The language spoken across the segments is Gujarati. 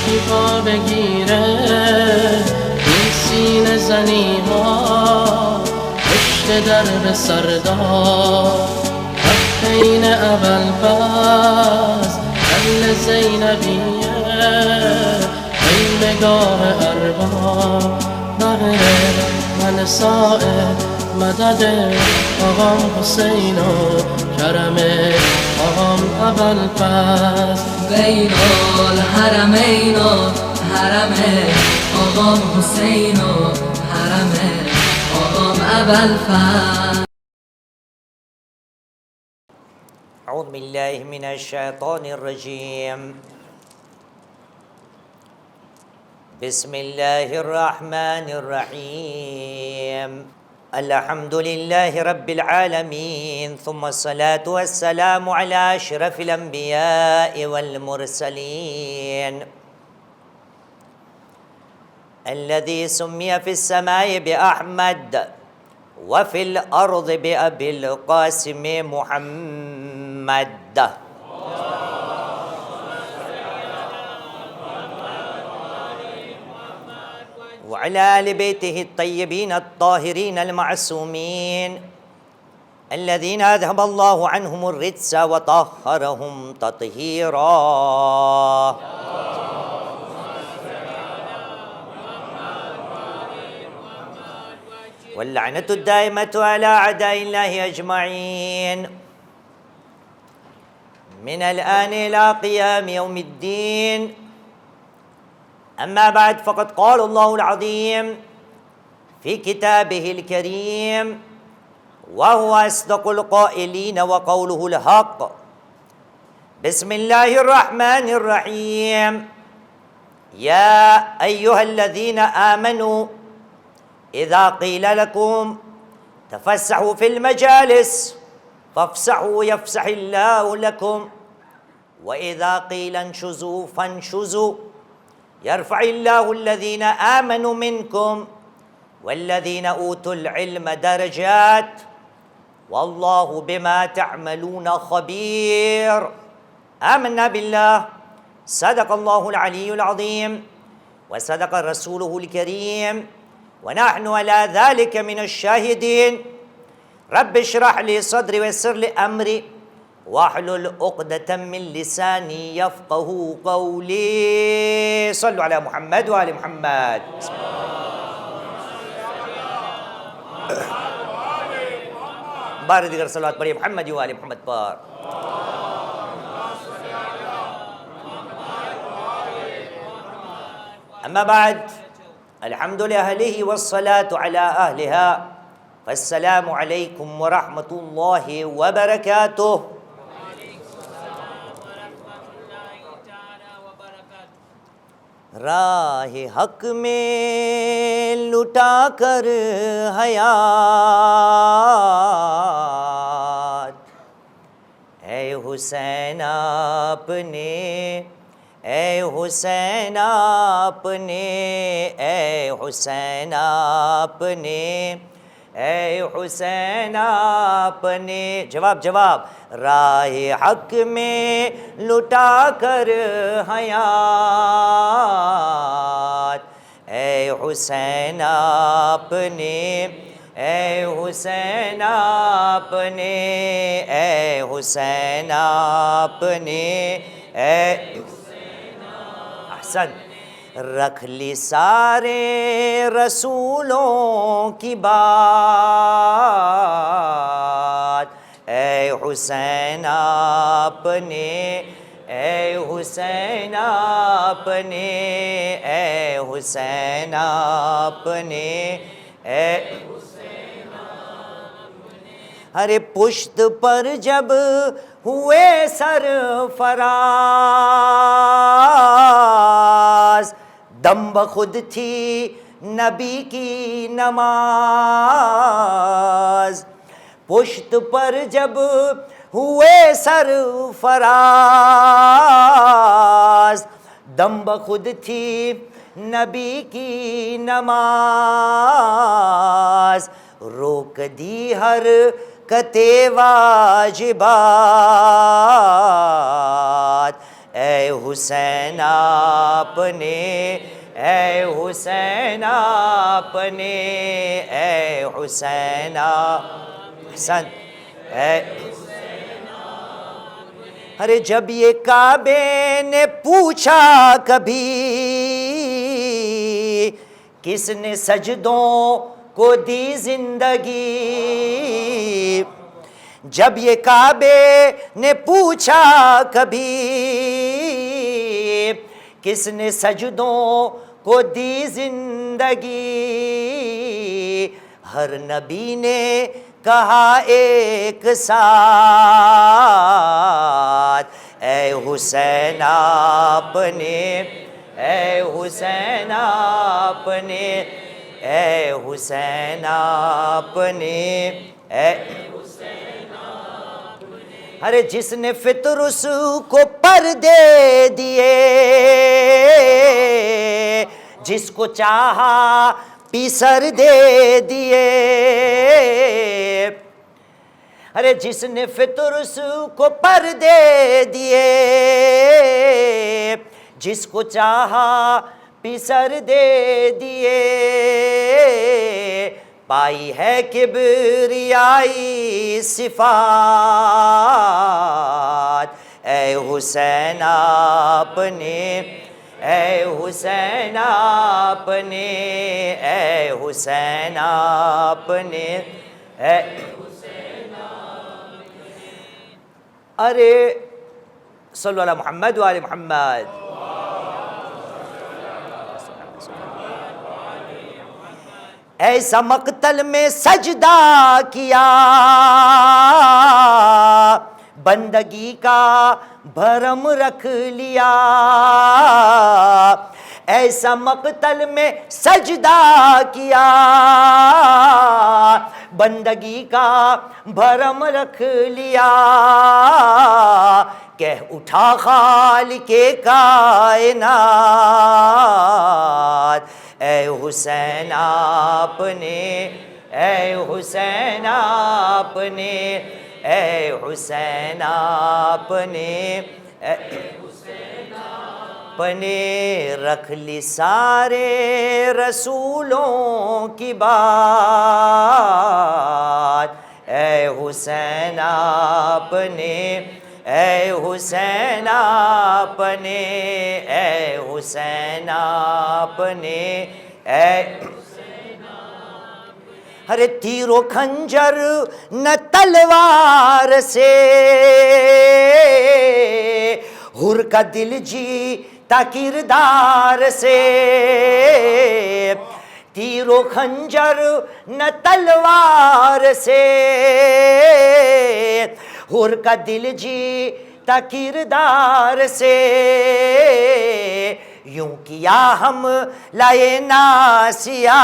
یکی پا بگیره این سینه زنی ها پشت درب سردار حین اول پس اهل زینبیه خیمگاه ارباب بغل من صائب مدد آقام حسین و کرم آقام اول پس بین الحرمین و حرم آقام حسین و حرم آقام اول پس. أعوذ بالله من الشيطان الرجيم. بسم الله الرحمن الرحيم. الحمد لله رب العالمين، ثم الصلاة والسلام على أشرف الأنبياء والمرسلين الذي سمي في السماء بأحمد وفي الأرض بأبي القاسم محمد. وعلى آل بيته الطيبين الطاهرين المعصومين الذين أذهب الله عنهم الرجس وطهرهم تطهيرا. واللعنة الدائمة على أعداء الله أجمعين من الآن إلى قيام يوم الدين. أما بعد، فقد قال الله العظيم في كتابه الكريم وهو أصدق القائلين وقوله الحق. بسم الله الرحمن الرحيم. يا أيها الذين آمنوا إذا قيل لكم تفسحوا في المجالس فافسحوا يفسح الله لكم، وإذا قيل انشزوا فانشزوا يرفع الله الذين آمنوا منكم والذين أوتوا العلم درجات والله بما تعملون خبير. آمنا بالله، صدق الله العلي العظيم وصدق رسوله الكريم ونحن على ذلك من الشاهدين. رب اشرح لي صدري ويسر لي أمري واحلل عقدة من لساني يفقه قولي. صلوا على محمد وآل محمد. بار دیگر صلوات پڑھیے محمد و آل محمد پر. أما بعد، الحمد لأهله والصلاة على أهلها، فالسلام عليكم ورحمة الله وبركاته. راہ حق میں لٹا کر حیات اے حسین آپ نے، اے حسین آپ نے، اے حسین آپ نے، اے حسین آپ نے. جواب جواب. راہ حق میں لٹا کر حیات اے حسین آپ نے، اے حسین آپ نے، اے حسین آپ نے، اے احسن. رکھ لی سارے رسولوں کی بات اے حسین آپ نے، اے حسین آپ نے، اے حسین آپ نے، اے ارے پشت پر جب ہوئے سرفراز دم بخود تھی نبی کی نماز. پشت پر جب ہوئے سرفراز دم بخود تھی نبی کی نماز. روک دی ہر کتے واجبات ए हुसैन आपने, ए हुसैन आपने, ए हुसैन हसन ए। अरे जब ये काबे ने पूछा कभी किसने सजदों को दी जिंदगी, जब ये काबे ने पूछा कभी किसने सजदों को दी जिंदगी, हर नबी ने कहा एक साथ, ए हुसैन आपने, ए हुसैन आपने, ए हुसैन आपने, ए। अरे जिसने फितरुस को पर्दे दिए, जिसको चाहा पीसर दे दिए, अरे जिसने फितरुस को पर्दे दिए, जिसको चाहा पीसर दे दिए, पाई है किबरियाई सिफात, ए हुसैन आपने, ए हुसैन आपने, ए हुसैन आपने, ए। अरे सल्लल्लाहु अला मुहम्मद व आले मुहम्मद। ऐसा मक्तल में सजदा किया, बंदगी का भरम रख लिया, ऐसा मक्तल में सजदा किया, बंदगी का भरम रख लिया, कह उठा खालिके कायनात, ए हुसैन आपने, ए हुसैन आपने, ए हुसैन आपने, अपने रख ली सारे रसूलों की बात, ए हुसैन आपने, ए हुसैन आपने, ए हुसैन आपने, ए। अरे तीरो खंजर न तलवार से हुर का दिल जीता किरदार से, तीरो खंजर न तलवार से हुर का दिल जीता किरदार से, यूं किया हम लाए नासिया,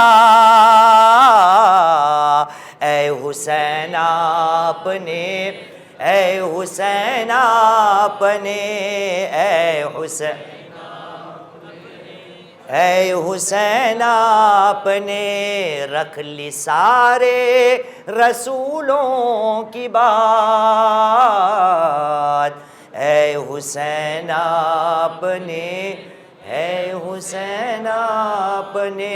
ए हुसैन आपने, ए हुसैन आपने, ए हुसैन, ए हुसैन आपने रख ली सारे रसूलों की बात, ए हुसैन आपने, ए हुसैन आपने,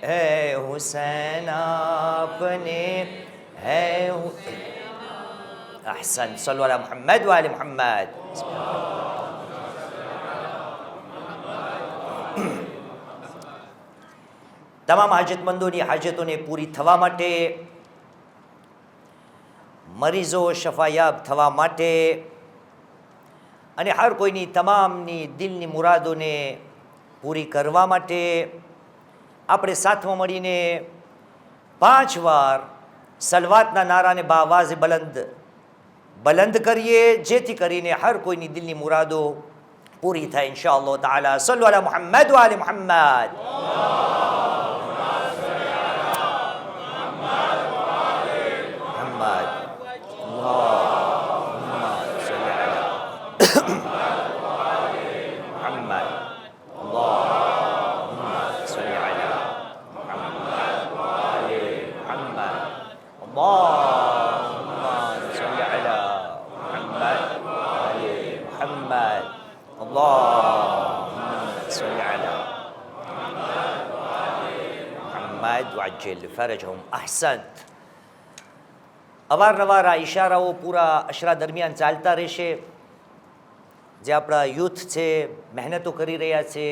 ए हुसैन आपने, ए अहसन। सल्लल्लाहु अला मुहम्मद व आले मुहम्मद। તમામ હાજતમંદોની હાજતોને પૂરી થવા માટે, મરીઝો શફાયાબ થવા માટે અને હર કોઈની તમામની દિલની મુરાદોને પૂરી કરવા માટે આપણે સાથમાં મળીને 5 વાર સલવાતના નારાને બાવાઝે બલંદ કરીએ, જેથી કરીને હર કોઈની દિલની મુરાદો પૂરી થાય ઇન્શાઅલ્લાહ તાઆલા। સલ્લુ અલા મુહમ્મદ વ આલે મુહમ્મદ। محمد وعجل فرجهم أحسنت. અવારનવાર આ ઇશારાઓ પૂરા અશરા દરમિયાન ચાલતા રહેશે. જે આપણા યુથ છે મહેનતો કરી રહ્યા છે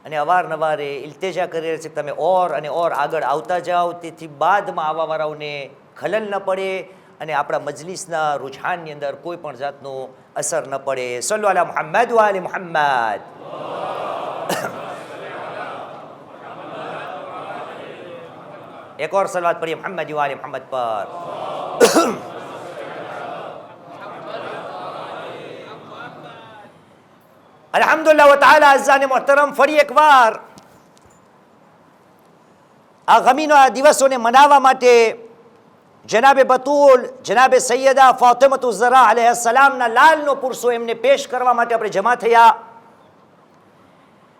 અને અવારનવાર એ ઇલ્તેજા કરી રહ્યા છે કે તમે ઓર અને ઓર આગળ આવતા જાઓ, તેથી બાદમાં આવવાવાળાઓને ખલલ ન પડે અને આપણા મજલિસના રુઝાનની અંદર કોઈ પણ જાતનો અસર ન પડે. સલ્લુ અલા મુહમ્મદ વ આલી મુહમ્મદ. એક और सलवात पढ़िए मोहम्मद व आले मोहम्मद पर. अल्हम्दुलिल्लाह व तआला अज़्ज़ा ने मोहतरम, ફરી એકવાર આ ગમીના દિવસોને મનાવવા માટે જનાબે બતુલ, જનાબે સૈયદા ફાતિમતુ ઝહરા અલૈહિસ્સલામના લાલનો પુરસો એમને પેશ કરવા માટે આપણે જમા થયા.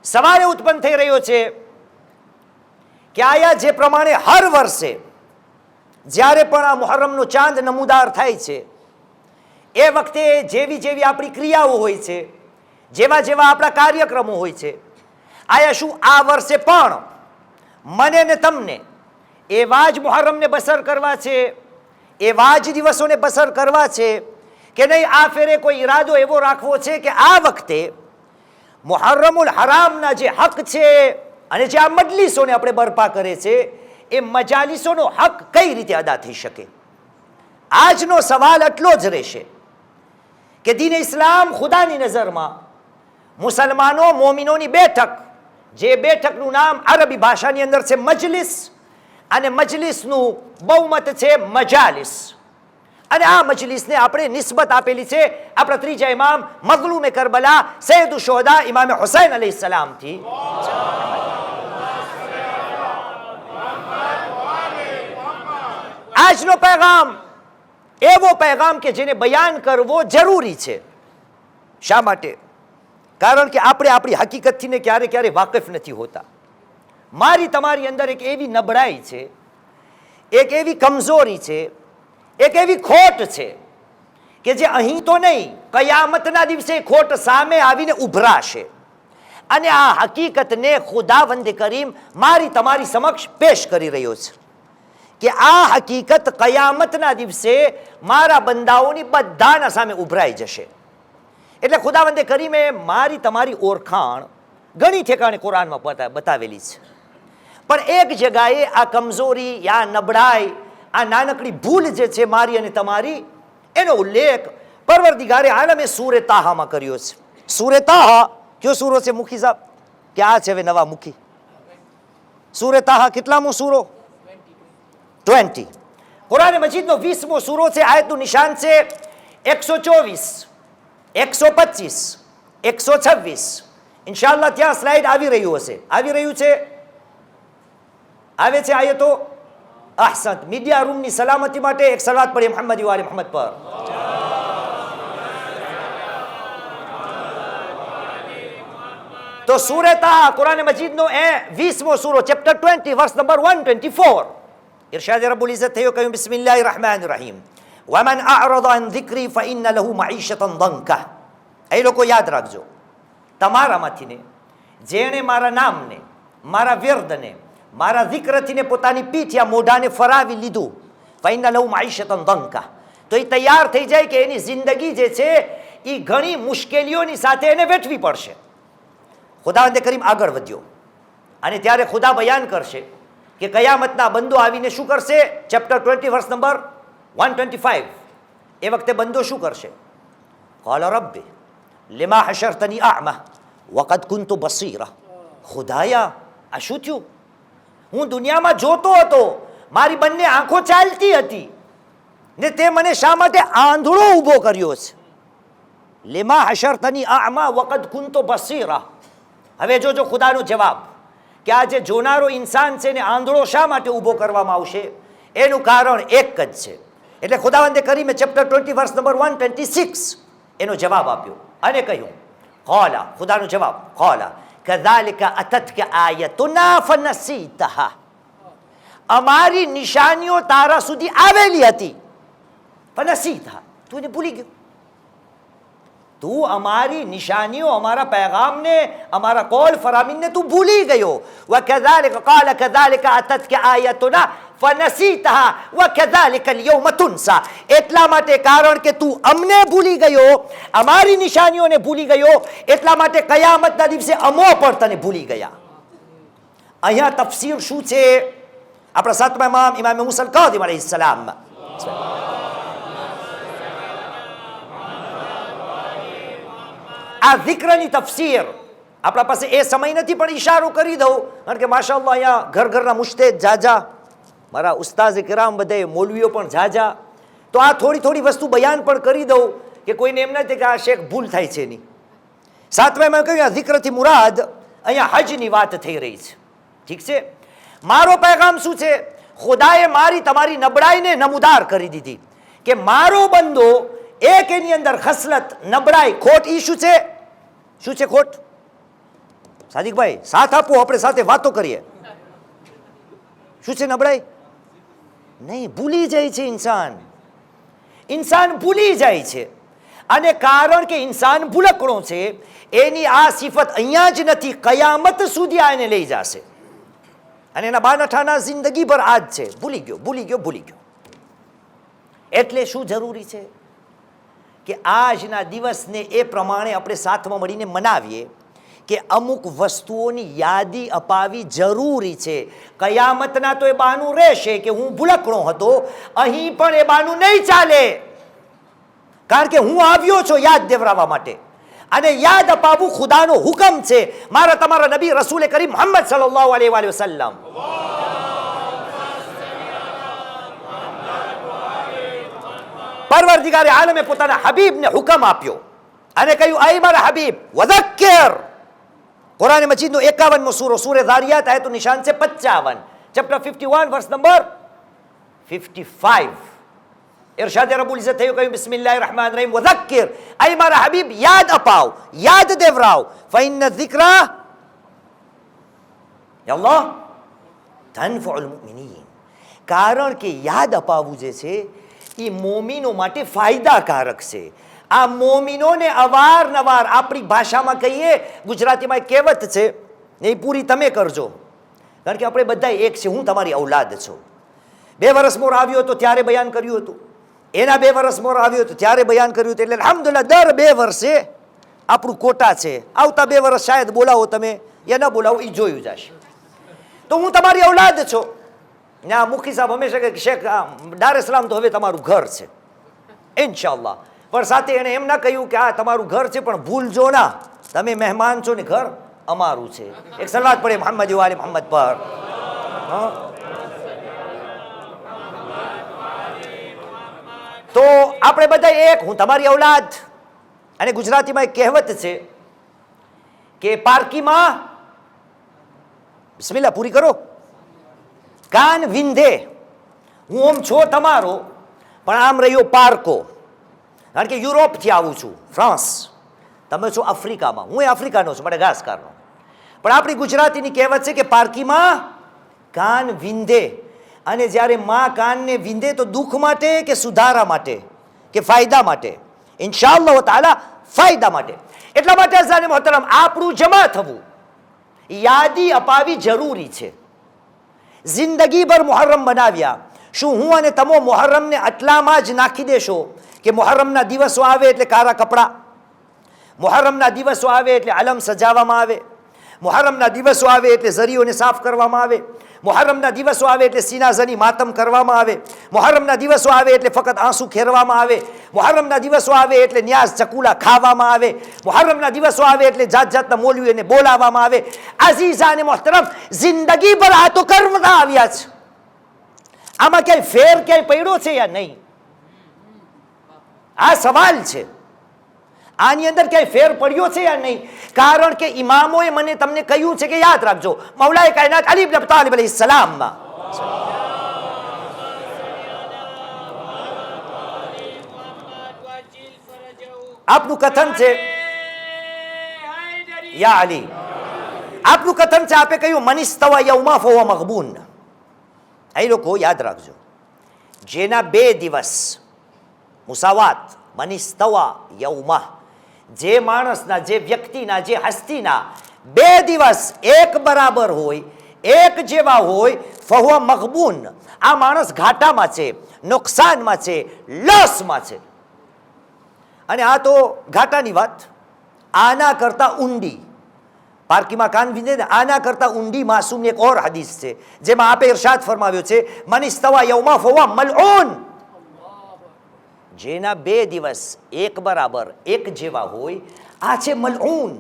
સવારે ઉત્પન્ન થઈ રહ્યો છે કે આયા જે પ્રમાણે હર વર્ષે જ્યારે પણ આ મુહર્રમનો ચાંદ નમૂદાર થાય છે એ વખતે જેવી જેવી આપણી ક્રિયાઓ હોય છે, જેવા જેવા આપણા કાર્યક્રમો હોય છે, આયા શું આ વર્ષે પણ મને ને તમને એવા જ મુહર્રમને બસર કરવા છે, એવા જ દિવસોને બસર કરવા છે કે નહીં આ ફેરે કોઈ ઈરાદો એવો રાખવો છે કે આ વખતે મુહર્રમુલ હરામના જે હક છે અને જે આ મજલિસોને આપણે બરપા કરે છે એ મજાલિસોનો હક કઈ રીતે અદા થઈ શકે. આજનો સવાલ એટલો જ રહેશે કે દીન ઇસ્લામ ખુદાની નજરમાં મુસલમાનો મોમિનોની બેઠક, જે બેઠકનું નામ અરબી ભાષાની અંદર છે મજલિસ, અને મજલિસનું બહુમત છે મજાલિસ, અને આ મજલિસને આપણે નિસ્બત આપેલી છે આપણા ત્રીજા ઇમામ મઝલૂમ કરબલા સૈયદ શુહદા ઇમામ હુસૈન અલૈહિસ્સલામથી. આજનો પેગામ એવો પેગામ કે જેને બયાન કરવો જરૂરી છે. શા માટે? કારણ કે આપણે આપણી હકીકતથી ને ક્યારે ક્યારે વાકેફ નથી હોતા. મારી તમારી અંદર એક એવી નબળાઈ છે, એક એવી કમજોરી છે, એક એવી ખોટ છે કે જે અહીં તો નહીં, કયામતના દિવસે ખોટ સામે આવીને ઉભરાશે. અને આ હકીકતને ખુદાવંદ કરીમ મારી તમારી સમક્ષ પેશ કરી રહ્યો છે કે આ હકીકત કયામતના દિવસે મારા બંદાઓની બધાના સામે ઉભરાઈ જશે. એટલે ખુદાવંદે કરીમે મારી તમારી ઓળખાણ ઘણી ઠેકાણે કુરાનમાં બતાવેલી છે, પણ એક જગાએ આ કમજોરી, આ નબળાઈ, આ નાનકડી ભૂલ જે છે મારી અને તમારી, એનો ઉલ્લેખ પરવરદિગારે આલમે સૂરે તાહામાં કર્યો છે. સૂરે તાહા કયો સૂરો છે મુખી સાહેબ? કે આ છે હવે નવા મુખી. સૂરે તાહા કેટલામો સૂરો? 20. કુરાન મજીદનો 20મો સૂરો છે. આયતનું નિશાન છે 124, 125, 126. ઇન્શાઅલ્લાહ ત્યાં સ્લાઇડ આવી રહ્યું હશે. આવી રહ્યું છે? આવે છે આયતો? અહસંત. મીડિયા રૂમની સલામતી માટે એક સલાત પડી મોહમ્મદ વ આલી મોહમ્મદ પર. તો સૂરે તાહા કુરાન મજીદનો 20મો સૂરો, ચેપ્ટર 20, વર્સ નંબર 124. ઇરશાદ રબ્બુલ ઇઝ્ઝત થયો, કહ્યું બિસ્મિલ્લાહિર રહેમાનિર રહીમ, વમન અዕરદ અન ધિક્રી ફઇન્ન લહુ મঈશતન દંકા. એ લોકો યાદ રાખજો, તમારામાંથી ને જેણે મારા નામને, મારા વિર્દને, મારા ધિક્રથી ને પોતાની પીઠ યા મોઢાને ફરાવી લીધું, ફઇન્ન લહુ મঈશતન દંકા, તો એ તૈયાર થઈ જાય કે એની જિંદગી જે છે એ ઘણી મુશ્કેલીઓની સાથે એને વેઠવી પડશે. ખુદાવંદે કરીમ આગળ વધ્યો અને ત્યારે ખુદા બયાન કરશે કે કયામતના બંદો આવીને શું કરશે. Chapter 20, વર્સ number 125. એ વખતે બંદો શું કરશે? قال رب لما حشرتني أعمى وقد كنت بصيرا. ખુદાયા, આ શું થયું? હું દુનિયામાં જોતો હતો, મારી બંને આંખો ચાલતી હતી, ને તે મને શા માટે આંધળો ઊભો કર્યો છે? لما حشرتني أعمى وقد كنت بصيرا. હવે જોજો ખુદાનો જવાબ કે આ જે જોનારો ઇન્સાન છે ને આંધળો શા માટે ઊભો કરવામાં આવશે? એનું કારણ એક જ છે. એટલે ખુદાવંદે કરીમે ચેપ્ટર 20, વર્સ નંબર 126 એનો જવાબ આપ્યો અને કહ્યું, قال, ખુદાનો જવાબ, قال كذلك أتتك آياتنا فنسيتها. અમારી નિશાનીઓ તારા સુધી આવેલી હતી, ફનસીતહા, તું એને ભૂલી ગયો. તું અમારી નિશાનીઓ, અમારા પૈગામને, અમારા કૌલ ફરામીનને તું ભૂલી ગયો. وَكَذَلِكَ قَالَ كَذَلِكَ أَتَتْكَ آيَاتُنَا فَنَسِيتَهَا وَكَذَلِكَ الْيَوْمَ تُنْسَى. એટલા માટે, કારણ કે તું અમને ભૂલી ગયો, અમારી નિશાનીઓને ભૂલી ગયો, એટલા માટે કયામતના દિવસે અમો પણ તને ભૂલી ગયા. અહીંયા તફસીર શું છે? આપણા સાતમા ઇમામ ઇમામ મુસા કાઝિમ અલૈહિસ્સલામ, આ zikરની તફસીર આપણા પાસે એ સમય નથી, પણ ઈશારો કરી દઉં, કારણ કે માશાઅલ્લાહ અહીંયા ઘર ઘરના મુજતહિદ જાજા, મારા ઉસ્તાઝ કિરામ બધાય મૌલવીઓ પણ જાજા, તો આ થોડી થોડી વસ્તુ બયાન પણ કરી દઉં કે કોઈને એમ નથી કે આ શેખ ભૂલ થાય છે નહીં. સાતમા એમાં કહ્યું, આ zikરથી મુરાદ અહીંયા હજની વાત થઈ રહી છે. ઠીક છે, મારો પેગામ શું છે? ખુદાએ મારી તમારી નબળાઈને નમૂદાર કરી દીધી કે મારો બંદો એક એની અંદર ખસલત, નબળાઈ, ખોટ, ઈ શું છે? શું છે ખોટ? સાદિકભાઈ સાથ આપો, આપણે સાથે વાતો કરીએ. શું છે નબળાઈ? નહીં, ભૂલી જાય છે ઇન્સાન. ઇન્સાન ભૂલી જાય છે, અને કારણ કે ઇન્સાન ભૂલકણો છે, એની આ સિફત અહીંયા જ નથી, કયામત સુધી આ એને લઈ જશે. અને એના બાનઠાના જિંદગી ભર આ જ છે, ભૂલી ગયો, ભૂલી ગયો, ભૂલી ગયો. એટલે શું જરૂરી છે કે આજના દિવસને એ પ્રમાણે આપણે સાથમાં મળીને મનાવીએ કે અમુક વસ્તુઓની યાદી અપાવી જરૂરી છે. કયામતના તો એ બહાનું રહેશે કે હું ભૂલકણો હતો, અહીં પણ એ બહાનું નહીં ચાલે, કારણ કે હું આવ્યો છું યાદ દેવરાવવા માટે, અને યાદ અપાવવું ખુદાનો હુકમ છે. મારા તમારા નબી રસૂલ કરીમ મુહમ્મદ સલ્લલ્લાહુ અલૈહિ વસલ્લમ પરવરદિગારે આલમે પોતાના હબીબને હુકમ આપ્યો અને કહ્યું, આય મારા હબીબ, વઝક્કિર. કુરાન મજીદનો 51મો સૂરો, સૂરે ઝારિયાત, આયતનું નિશાન છે 55, ચેપ્ટર 51, વર્સ નંબર 55. ઇરશાદે રબ્બુલ ઇઝ્ઝત થયું, કહ્યું, બિસ્મિલ્લાહિર રહેમાનિર રહીમ, વઝક્કિર, આય મારા હબીબ, યાદ અપાવ, યાદ દેવરાવ, ફઇન્ન ઝિક્રા યા અલ્લાહ તનફઉલ મુમિનીન. કારણ કે યાદ અપાવવું જે છે એ મોમીનો માટે ફાયદાકારક છે. આ મોમીનોને અવારનવાર, આપણી ભાષામાં કહીએ, ગુજરાતીમાં એક કહેવત છે, એ પૂરી તમે કરજો, કારણ કે આપણે બધા એક છે. હું તમારી ઔલાદ છું. 2 વર્ષ મોર આવ્યો હતો ત્યારે બયાન કર્યું હતું, એના 2 વર્ષ મોર આવ્યો હતો ત્યારે બયાન કર્યું હતું. એટલે અલ્હમ્દુલિલ્લાહ દર 2 વર્ષે આપણું કોટા છે. આવતા 2 વર્ષ શાયદ બોલાવો તમે યા ન બોલાવો, એ જોયું જશે. તો હું તમારી ઔલાદ છું. ના, મુખી સાહેબ હંમેશા કહે, શેખ દાર ઇસ્લામ તો હવે તમારું ઘર છે ઇન્શાઅલ્લાહ, પણ સાથે એણે એમ ના કહ્યું કે આ તમારું ઘર છે, પણ ભૂલજો ના, તમે મહેમાન છો ને ઘર અમારું છે. એક સલાત પડે મોહમ્મદ વાલે મોહમ્મદ પર. તો આપણે બધા એક, હું તમારી ઔલાદ. અને ગુજરાતીમાં એક કહેવત છે કે પારકીમાં, બિસ્મિલ્લાહ પૂરી કરો, કાન વિંધે, હું ઓમ છો તમારો, પણ આમ રહ્યો પારકો. કારણ કે યુરોપથી આવું છું, ફ્રાન્સ, તમે છો આફ્રિકામાં, હું આફ્રિકાનો છું, મડગાસ્કરનો. પણ આપણી ગુજરાતીની કહેવત છે કે પારકીમાં કાન વિંધે. અને જ્યારે માં કાનને વિંધે તો દુઃખ માટે કે સુધારા માટે કે ફાયદા માટે? ઇન્શાઅલ્લાહ તાલા ફાયદા માટે. એટલા માટે અઝાન મોહતરમ, આપણું જમા થવું, યાદી અપાવી જરૂરી છે. જિંદગીભર મુહર્રમ બનાવ્યા, શું હું અને તમો મુહર્રમને આટલામાં જ નાખી દેશો કે મુહર્રમના દિવસો આવે એટલે કારા કપડાં, મુહર્રમના દિવસો આવે એટલે અલમ સજાવવામાં આવે, મુહર્રમના દિવસો આવે એટલે ઝરીઓને સાફ કરવામાં આવે, મુહર્રમના દિવસો આવે એટલે સીનાઝની માતમ કરવામાં આવે, મુહર્રમના દિવસો આવે એટલે ફક્ત આંસુ ખેરવામાં આવે, મુહર્રમના દિવસો આવે એટલે ન્યાઝ ચકુલા ખાવામાં આવે, મુહર્રમના દિવસો આવે એટલે જાત જાતના મૌલવીઓને બોલાવવામાં આવે. અઝીઝા અને મોહતરમ, જિંદગી પર આ તો કરતા આવ્યા છે. આમાં ક્યાંય ફેર ક્યાંય પડ્યો છે યા નહીં? આ સવાલ છે. આની અંદર ક્યાંય ફેર પડ્યો છે યા નહીં? કારણ કે ઇમામોએ મને તમને કહ્યું છે કે યાદ રાખજો, મૌલાએ કાયનાત અલી ઇબ્ન અબી તાલિબ અલૈહિસ્સલામમાં આપનું કથન છે, યા અલી, આપનું કથન છે, આપે કહ્યું મનિસ્તવા યૌમા ફહુવ મગબૂન. એ લોકો યાદ રાખજો, જેના 2 દિવસ મુસાવાત, મનિસ્તવા યૌમા, જે માણસના, જે વ્યક્તિના, જે હસ્તીના 2 દિવસ એક બરાબર હોય, એક જેવા હોય, ફહુવા મગબૂન, આ માણસ ઘાટામાં છે, નુકસાનમાં છે, લોસમાં છે. અને આ તો ઘાટાની વાત. આના કરતા ઊંડી, પારકીમાં કાન વિંધે ને, આના કરતા ઊંડી માસૂમની એક ઓર હદીસ છે જેમાં આપે ઇરશાદ ફરમાવ્યો છે, મન ઇસ્તવા યૌમા ફહુવા મલઊન. જેના 2 દિવસ એક બરાબર, એક જેવા હોય, આ છે મલઊન,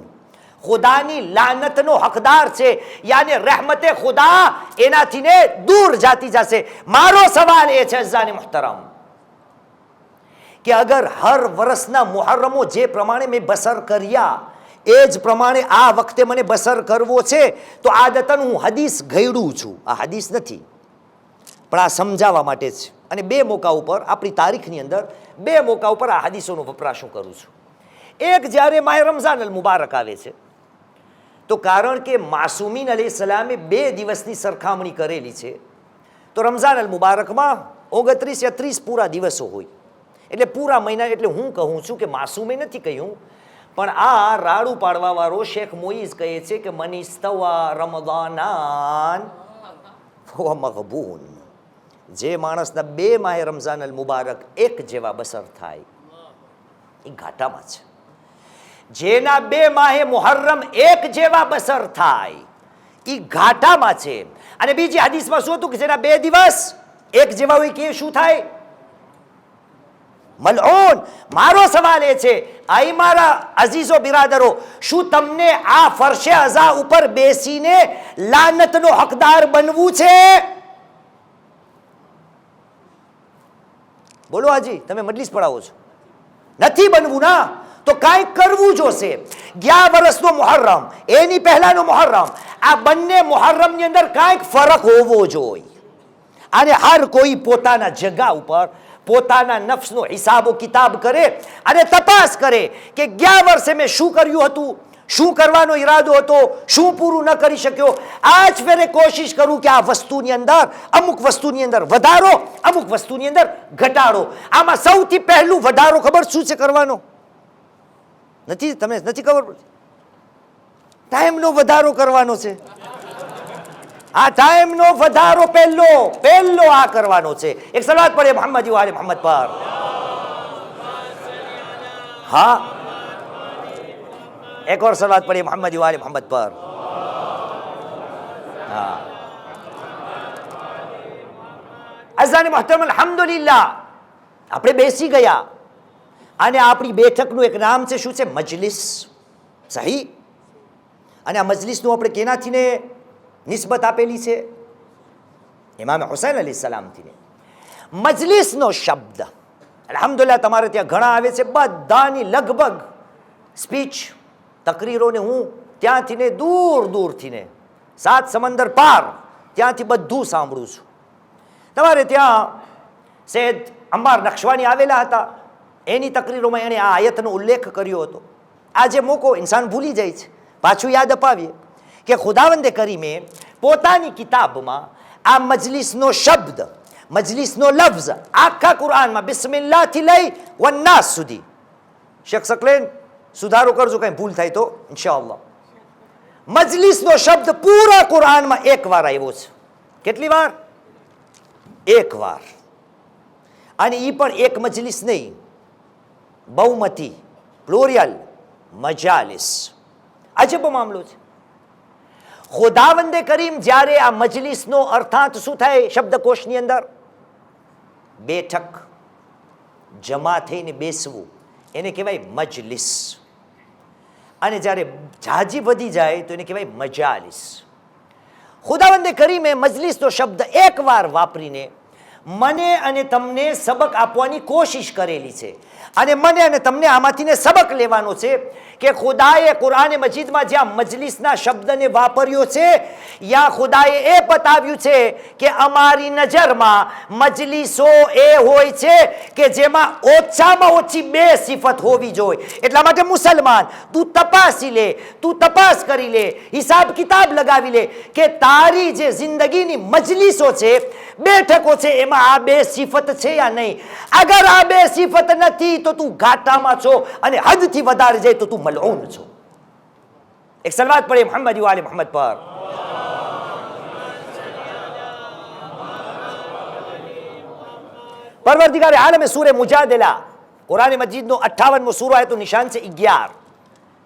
ખુદાની લાનતનો હકદાર છે. યાને રહેમતે ખુદા એનાથી ને દૂર જાતી જશે. મારો સવાલ એ છે અઝાની મુહતરમ, કે અગર હર વર્ષના મુહર્રમો જે પ્રમાણે મેં બસર કર્યા એ જ પ્રમાણે આ વખતે મને બસર કરવો છે, તો આદતન હું હદીસ ઘડું છું. આ હદીસ નથી, પણ આ સમજાવવા માટે જ. અને 2 મોકા ઉપર, આપણી તારીખની અંદર 2 મોકા ઉપર આ હદીસોનો વપરાશ હું કરું છું. એક, જ્યારે માહ રમઝાન અલ મુબારક આવે છે, તો કારણ કે માસૂમીન અલૈહિસ્સલામે 2 દિવસની સરખામણી કરેલી છે, તો રમઝાન અલ મુબારકમાં 29 યા 30 પૂરા દિવસો હોય, એટલે પૂરા મહિના. એટલે હું કહું છું કે માસૂમે નથી કહ્યું, પણ આ રાડું પાડવાવાળો શેખ મોઈઝ કહે છે કે મન ઇસ્તવા રમદાનાન ફહુવા મગબૂન. જે માણસના 2 માહે રમઝાન અલ મુબારક એક જેવા બસર થાય, એ ઘાટામાં છે. જેના 2 માહે મુહર્રમ એક જેવા બસર થાય, એ ઘાટામાં છે. અને બીજી હદીસમાં શું હતું કે જેના 2 દિવસ એક જેવા હોય કે શું થાય? મલઊન. મારો સવાલ એ છે, આઈ મારા અઝીઝો બિરાદરો, શું તમને આ ફરશે અઝા ઉપર બેસીને લાનતનો હકદાર બનવું છે? બોલો હાજી, તમે મજલિસ પડાવો છો. નથી બનવું ના, તો કાંઈક કરવું જોશે. 11 વર્ષનો મુહર્રમ, એની પહેલાનો મુહર્રમ, આ બંને મુહર્રમની અંદર કાંઈક ફરક હોવો જોઈએ. અને હર કોઈ પોતાના જગા ઉપર પોતાના નફ્સનો હિસાબો કિતાબ કરે અને તપાસ કરે કે 11 વર્ષે મેં શું કર્યું હતું, શું કરવાનો ઈરાદો હતો, શું પૂરું ન કરી શક્યો. આ જ ફેરે કોશિશ કરું કે આ વસ્તુની અંદર, અમુક વસ્તુની અંદર વધારો, અમુક વસ્તુની અંદર ઘટાડો. આમાં સૌથી પહેલું વધારો ખબર શું છે કરવાનો? નથી, તમને નથી ખબર? ટાઈમનો વધારો કરવાનો છે. આ ટાઈમનો વધારો પહેલો આ કરવાનો છે. એક સલાત પડે મોહમ્મદ વાલે મોહમ્મદ પર. હા, એક और સલાત પડે મોહમ્મદ વાલે મોહમ્મદ પર. હા, અઝાન મુહતરમ, અલ્હમ્દુલિલ્લાહ આપણે બેસી ગયા. અને આપણી બેઠકનું એક નામ છે, શું છે? મજલિસ. સહી. અને આ મજલિસનું આપણે કેનાથી ને નિસ્બત આપેલી છે? ઇમામ હુસૈન અલૈહિસ્સલામથી. મજલિસનો શબ્દ અલ્હમ્દુલિલ્લાહ તમારે ત્યાં ઘણા આવે છે. બધાની લગભગ સ્પીચ, તકરીરોને હું ત્યાંથી ને દૂરથી ને 7 સમંદર પાર ત્યાંથી બધું સાંભળું છું. તમારે ત્યાં સૈયદ અમ્માર નક્શવાની આવેલા હતા, એની તકરીરોમાં એણે આ આયતનો ઉલ્લેખ કર્યો હતો. આજે મોકો ઇન્સાન ભૂલી જાય છે, પાછું યાદ અપાવીએ કે ખુદાવંદે કરીમે પોતાની કિતાબમાં આ મજલિસનો શબ્દ, મજલિસનો લફ્ઝ આખા કુરાનમાં બિસ્મિલ્લાહથી લઈ વન્નાસ સુધી. શેખ સકલેન સુધારો કરજો કંઈ ભૂલ થાય તો ઇન્શાઅલ્લાહ. મજલિસનો શબ્દ પૂરા કુરાનમાં 1 વાર આવ્યો છે. કેટલી વાર? 1 વાર. અને એ પણ એક મજલિસ નહીં, બહુમતી, પ્લોરિયલ, મજાલિસ. અજબ મામલો છે. ખુદાવંદે કરીમ જ્યારે આ મજલિસનો અર્થાંત શું થાય શબ્દકોશની અંદર? બેઠક, જમા થઈને બેસવું, એને કહેવાય મજલિસ. અને જ્યારે જાજી વધી જાય તો એને કહેવાય મજાલિસ. ખુદાવંદે કરીમે મજલિસનો શબ્દ 1 વાર વાપરીને મને અને તમને સબક આપવાની કોશિશ કરેલી છે. અને મને અને તમને આમાંથી ને સબક લેવાનો છે કે ખુદાએ કુરાન મજીદમાં જ્યાં મજલિસના શબ્દને વાપર્યો છે, યા ખુદાએ એ બતાવ્યું છે કે અમારી નજરમાં મજલિસો એ હોય છે કે જેમાં ઓછામાં ઓછી 2 સિફત હોવી જોઈએ. એટલા માટે મુસલમાન, તું તપાસી લે, તું તપાસ કરી લે, હિસાબ કિતાબ લગાવી લે કે તારી જે જિંદગીની મજલિસો છે, બેઠકો છે, એમાં આ બે સિફત છે યા નહીં? અગર આ બે સિફત નથી તો તું ઘાટામાં છો, અને હદથી વધારે જાય તો તું મલઉન છો. એક સલવાત પડે મોહમ્મદ વાલે મોહમ્મદ પર. પરવરદિગાર આલમે સૂરે મુજાદલા કુરાન મજીદનો 58મો સૂરો આયતનું નિશાન છે 11,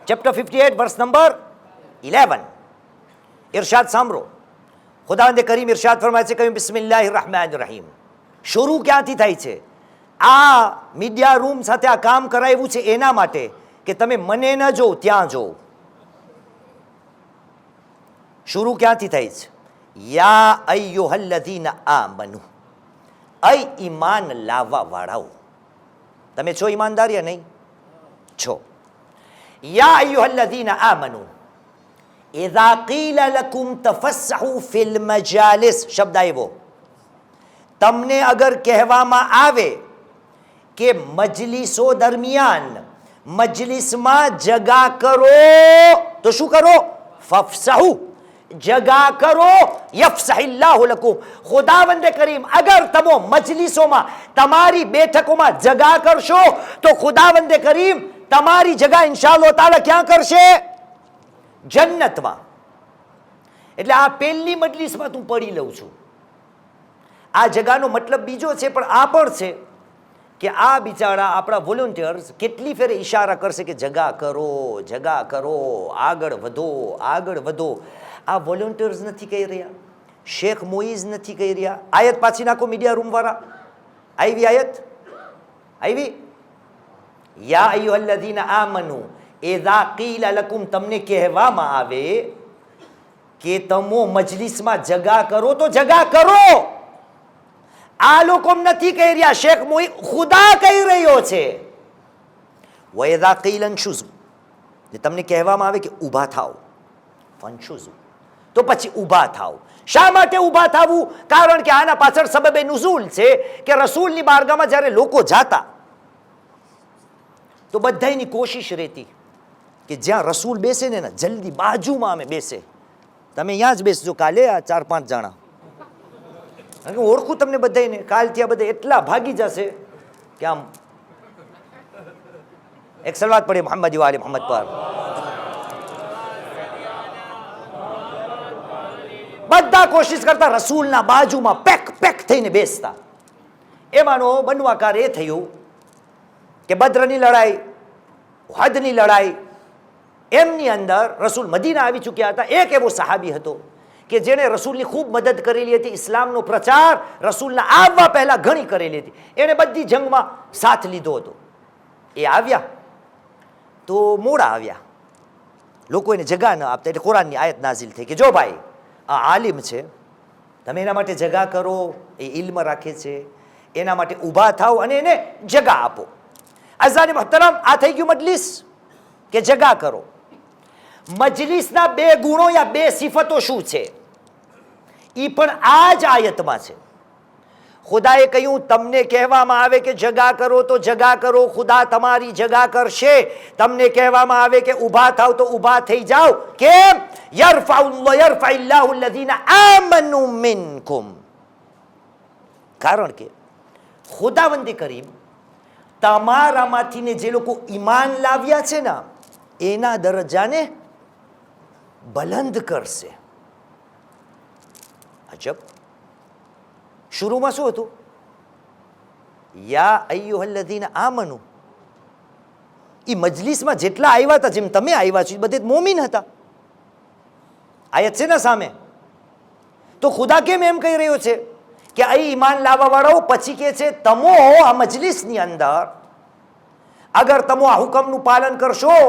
ચેપ્ટર 58 વર્સ નંબર 11. ઇરશાદ સાંભળો. ખુદાવંદે કરીમ ઇરશાદ ફરમાય છે, કહ્યું બિસ્મિલ્લાહિર રહમાનિર રહીમ. શરૂ ક્યાંથી થાય છે? આ મીડિયા રૂમ સાથે આ કામ કરાવ્યું છે એના માટે કે તમે મને ન જો ત્યાં જો. શરૂ ક્યાંથી થાય છે? યા અય્યુહલ્લઝીના આમનુ, અય ઈમાન લાવવા વાળાઓ, તમે છો ઈમાનદાર યા નહીં છો? યા અય્યુહલ્લઝીના આમનુ ઇઝા qīla લકુમ તફસ્સહુ ફિલ મજાલિસ. શબ્દ આવ્યો. તમને અગર કહેવામાં આવે કે મજલિસો દરમિયાન મજલિસમાં જગા કરો તો શું કરો? ફફસહુ, જગા કરો. યફસહિલ્લાહુ લકુમ. ખુદાવંદે કરીમ અગર તમે મજલિસોમાં તમારી બેઠકોમાં જગા કરશો તો ખુદાવંદે કરીમ તમારી જગા ઇન્શાઅલ્લાહ તાઆલા ક્યાં કરશે? જન્નતમાં. એટલે આ પહેલી મજલિસમાં તું પડી લઉં છું. આ જગાનો મતલબ બીજો છે, પણ આ પણ છે કે આ બિચારા આપણા વોલન્ટિયર્સ કેટલી ફેરે ઈશારા કરશે કે જગા કરો, જગા કરો, આગળ વધો, આગળ વધો. આ વોલન્ટિયર્સ નથી કહી રહ્યા, શેખ મોઈઝ નથી કહી રહ્યા. આયત પાછી નાખો મીડિયા રૂમ વાળા. આવી આયત આવી. યા અય્યુહલ્લઝીના આમનુ ઇઝા qīla લકુમ, તમને કહેવામાં આવે કે તમો મજલિસમાં જગા કરો તો જગા કરો. આ લોકો નથી કહી રહ્યા, શેખ મોઈ ખુદા કહી રહ્યો છે. વઇઝા qīla અંશુઝુ, તમને કહેવામાં આવે કે ઊભા થાઓ, ફંશુઝુ, તો પછી ઊભા થાઓ. શા માટે ઊભા થવું? કારણ કે આના પાછળ સબબે નુઝૂલ છે કે રસૂલની બારગાહમાં જ્યારે લોકો જાતા તો બધાની કોશિશ રહેતી કે જ્યાં રસૂલ બેસે ને જલ્દી બાજુમાં અમે બેસે. તમે અહીંયા જ બેસજો કાલે, આ 4-5 જણા, કારણ કે ઓળખું તમને બધાને. કાલ ત્યાં બધા એટલા ભાગી જશે કે આમ. એક સલવાત પડે મોહમ્મદ વાલે મોહમ્મદ પર. બધા કોશિશ કરતા રસૂલના બાજુમાં પેક પેક થઈને બેસતા. એમાંનો બનવાકાર એ થયું કે બદ્રની લડાઈ, હદની લડાઈ, એમની અંદર રસૂલ મદીના આવી ચૂક્યા હતા. એક એવો સહાબી હતો કે જેણે રસૂલની ખૂબ મદદ કરેલી હતી. ઇસ્લામનો પ્રચાર રસૂલના આવવા પહેલા ઘણી કરેલી હતી. એણે બધી જંગમાં સાથ લીધો હતો. એ આવ્યા તો મોડા આવ્યા, લોકો એને જગા ન આપતા. એટલે કુરાનની આયત નાઝિલ થઈ કે જો ભાઈ, આ આલિમ છે, તમે એના માટે જગા કરો, એ ઇલ્મ રાખે છે, એના માટે ઊભા થાઓ અને એને જગા આપો. અઝાન મુહતરમ, આ થઈ ગયું મજલિસ કે જગા કરો. મજલિસના બે ગુણો યા બે સિફતો શું છે એ પણ આ જ આયતમાં છે. ખુદાએ કહ્યું તમને કહેવામાં આવે કે જગા કરો તો જગા કરો, ખુદા તમારી જગા કરશે. તમને કહેવામાં આવે કે ઊભા થાવ તો ઊભા થઈ જાઓ. કેમ? યરફાઇલ્લાહુ અલ્લઝીના આમનુ મિનકુમ. કારણ કે ખુદાવંદે કરીમ તમારામાંથીને જે લોકો ઈમાન લાવ્યા છે ને એના દરજ્જાને બલંદ કરશે. અજબ. શરૂમાં શું હતું? યા અય્યુહલ્લઝીના આમનુ. એ મજલિસમાં જેટલા આવ્યા હતા, જેમ તમે આવ્યા છો, બધે મોમીન હતા. આયત છે ને સામે. તો ખુદા કેમ એમ કહી રહ્યો છે કે અહીં ઈમાન લાવવા વાળાઓ, પછી કે છે તમો આ મજલિસની અંદર અગર તમો આ હુકમનું પાલન કરશો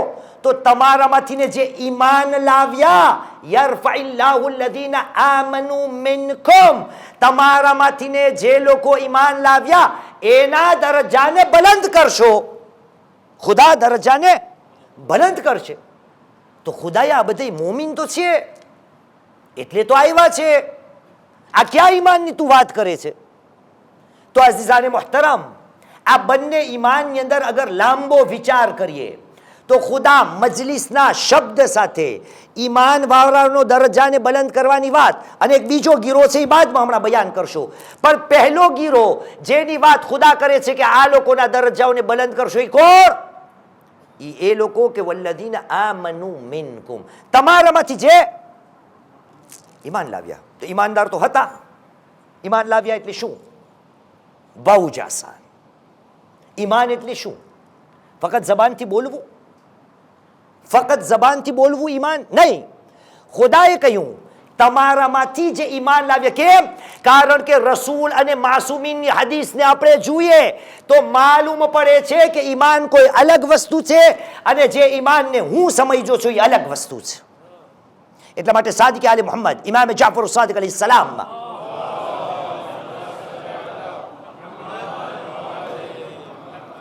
તો તમારામાંથીને જે ઈમાન લાવ્યા, યરફાઇલ્લાહુ અલ્લઝીના આમનુ મિનકુમ, તમારામાંથીને જે લોકો ઈમાન લાવ્યા એના દરજ્જાને બલંદ કરશો. ખુદા દરજ્જાને બલંદ કરશે. તો ખુદાએ આ બધા મોમીન તો છે એટલે તો આવ્યા છે. આ ક્યાં ઈમાનની તું વાત કરે છે? તો અઝીઝાને મુહતરમ, આ બંને ઈમાનની અંદર અગર લાંબો વિચાર કરીએ તો ખુદા મજલિસના શબ્દ સાથે ઈમાન વાળાનો દરજ્જાને બલંદ કરવાની વાત, અને એક બીજો ગીરો છે એ બાદમાં હમણાં બયાન કરશો, પણ પહેલો ગીરો જેની વાત ખુદા કરે છે કે આ લોકોના દરજ્જાઓને બલંદ કરશો, એ કોણ? એ લોકો કે વલ્લદીના આમનુ મિનકુમ, તમારામાંથી જે ઈમાન લાવ્યા. તો ઈમાનદાર તો હતા. ઈમાન લાવ્યા એટલે શું? બહુ જ આસાન. ઈમાન એટલે શું? ફક્ત જબાનથી બોલવું? ફક્ત જબાનથી બોલવું ઈમાન નહીં. ખુદાએ કહ્યું તમારામાંથી જે ઈમાન લાવ્યા. કેમ? કારણ કે રસૂલ અને માસુમીનની હદીસને આપણે જોઈએ તો માલુમ પડે છે કે ઈમાન કોઈ અલગ વસ્તુ છે અને જે ઈમાનને હું સમજો છું એ અલગ વસ્તુ છે. એટલા માટે સાદિક આલે મુહમ્મદ ઇમામ જાફર સાદિક અલૈહિ સલામ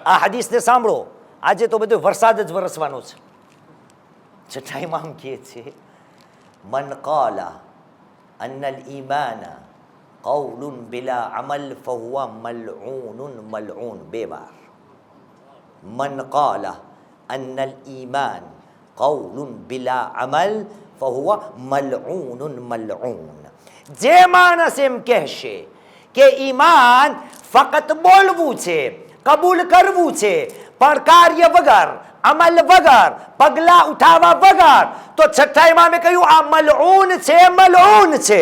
આ હદીસને સાંભળો. આજે તો બધો વરસાદ જ વરસવાનો છે. છઠ્ઠા ઇમામ કહે છે મન કાલા અન્નલ ઈમાન કૌલુન બિલા અમલ ફહુવા મલઉન મલઉન. બે વાર. મન કાલા અન્નલ ઈમાન કૌલુન બિલા અમલ ફહુવા મલઉન મલઉન. જે માણસ એમ કહેશે કે ઈમાન ફક્ત બોલવું છે, કબૂલ કરવું છે, પણ કાર્ય વગર, અમલ વગર, પગલા ઉઠાવવા વગર, તો છઠ્ઠા ઇમામે કહ્યું આ મલઉન છે, મલઉન છે.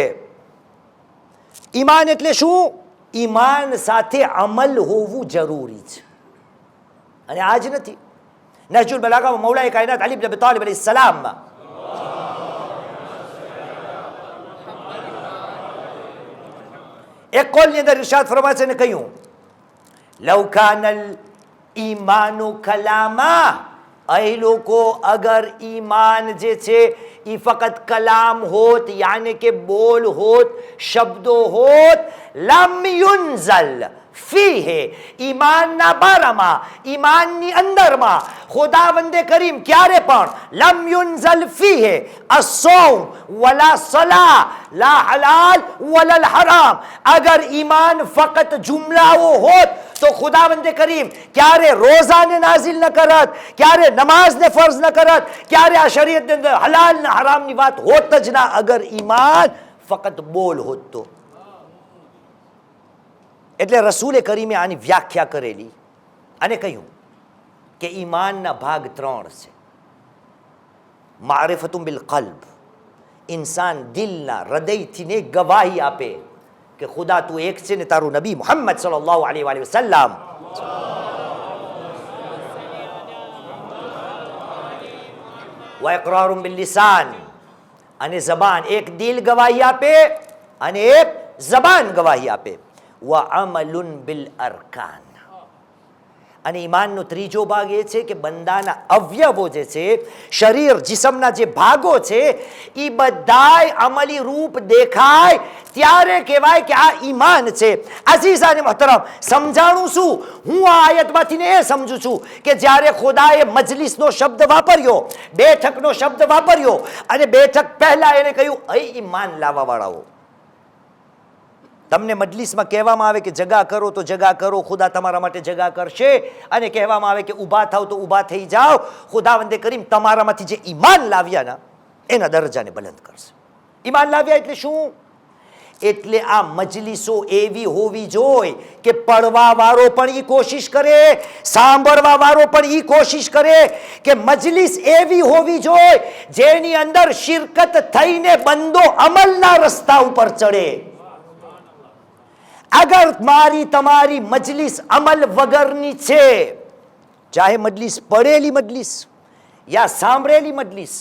ઈમાન એટલે શું? ઈમાન સાથે અમલ હોવું જરૂરી છે. અને આજ નથી. નહજુલ બલાગામાં મૌલાએ કાયનાત અલી ઇબ્ન અબી તાલિબ અલૈહિ સલામ એક કોલની અંદર ઇરશાદ ફરમાય છે ને કહ્યું લવ કાનલ ઈમાનુ કલામા. અહીં લોકો અગર ઈમાન જે છે એ ફક્ત કલામ હોત, યાને કે બોલ હોત, શબ્દો હોત, લમ યુનઝલ ફીહે, ઈમાનના બારામાં, ઈમાનની અંદરમાં ખુદાવંદે કરીમ ક્યારે પણ લમ યુનઝલ ફીહે અસ્સૌમ વલા સલા લા હલાલ વલા હરામ. અગર ઈમાન ફક્ત જુમલાઓ હોત તો ખુદાવંદે કરીમ ક્યારે રોઝાને નાઝિલ ન કરત, ક્યારે નમાઝને ફર્ઝ ન કરત, ક્યારે આ શરીયતની અંદર હલાલ ને હરામની વાત હોત જ ના. અગર ઈમાન ફક્ત બોલ હોત તો. એટલે રસૂલે કરીમે આની વ્યાખ્યા કરેલી અને કહ્યું કે ઈમાનના ભાગ 3 છે. મારિફતુમ બિલ કલ્બ, ઇન્સાન દિલના હૃદયથી ને ગવાહી આપે કે ખુદા તું એક છે ને તારું નબી મુહમ્મદ સલ્લલ્લાહુ અલૈહિ વસલ્લમ. વ ઇકરારુમ બિલ લિસાન, અને જબાન, એક દિલ ગવાહી આપે અને એક જબાન ગવાહી આપે. વ અમલુન બિલ અરકાન, અને ઈમાનનો ત્રીજો ભાગ એ છે કે બંદાના અવયવો જે છે, શરીર જિસ્મના જે ભાગો છે એ બધાય અમલી રૂપ દેખાય ત્યારે કહેવાય કે આ ઈમાન છે. અઝીઝાને મહતરમ, સમજાણું શું હું આ આયતમાંથી ને એ સમજુ છું કે જ્યારે ખુદાએ મજલિસનો શબ્દ વાપર્યો, બેઠકનો શબ્દ વાપર્યો, અને બેઠક પહેલા એને કહ્યું અહીં ઈમાન લાવવા વાળાઓ. તમને મજલિસમાં કહેવામાં આવે કે જગા કરો તો જગા કરો, ખુદા તમારા માટે જગા કરશે. અને કહેવામાં આવે કે ઊભા થાવ તો ઊભા થઈ જાઓ, ખુદાવંદે કરીમ તમારામાંથી જે ઈમાન લાવ્યા ના એના દરજ્જાને બલંદ કરશે. ઈમાન લાવ્યા એટલે શું? એટલે આ મજલિસો એવી હોવી જોઈએ કે પડવા વાળો પણ એ કોશિશ કરે, સાંભળવા વાળો પણ એ કોશિશ કરે કે મજલિસ એવી હોવી જોઈએ જેની અંદર શિરકત થઈને બંદો અમલના રસ્તા ઉપર ચડે. અગર મારી તમારી મજલિસ અમલ વગરની છે, ચાહે મજલિસ પડેલી મજલિસ યા સાંભળેલી મજલિસ,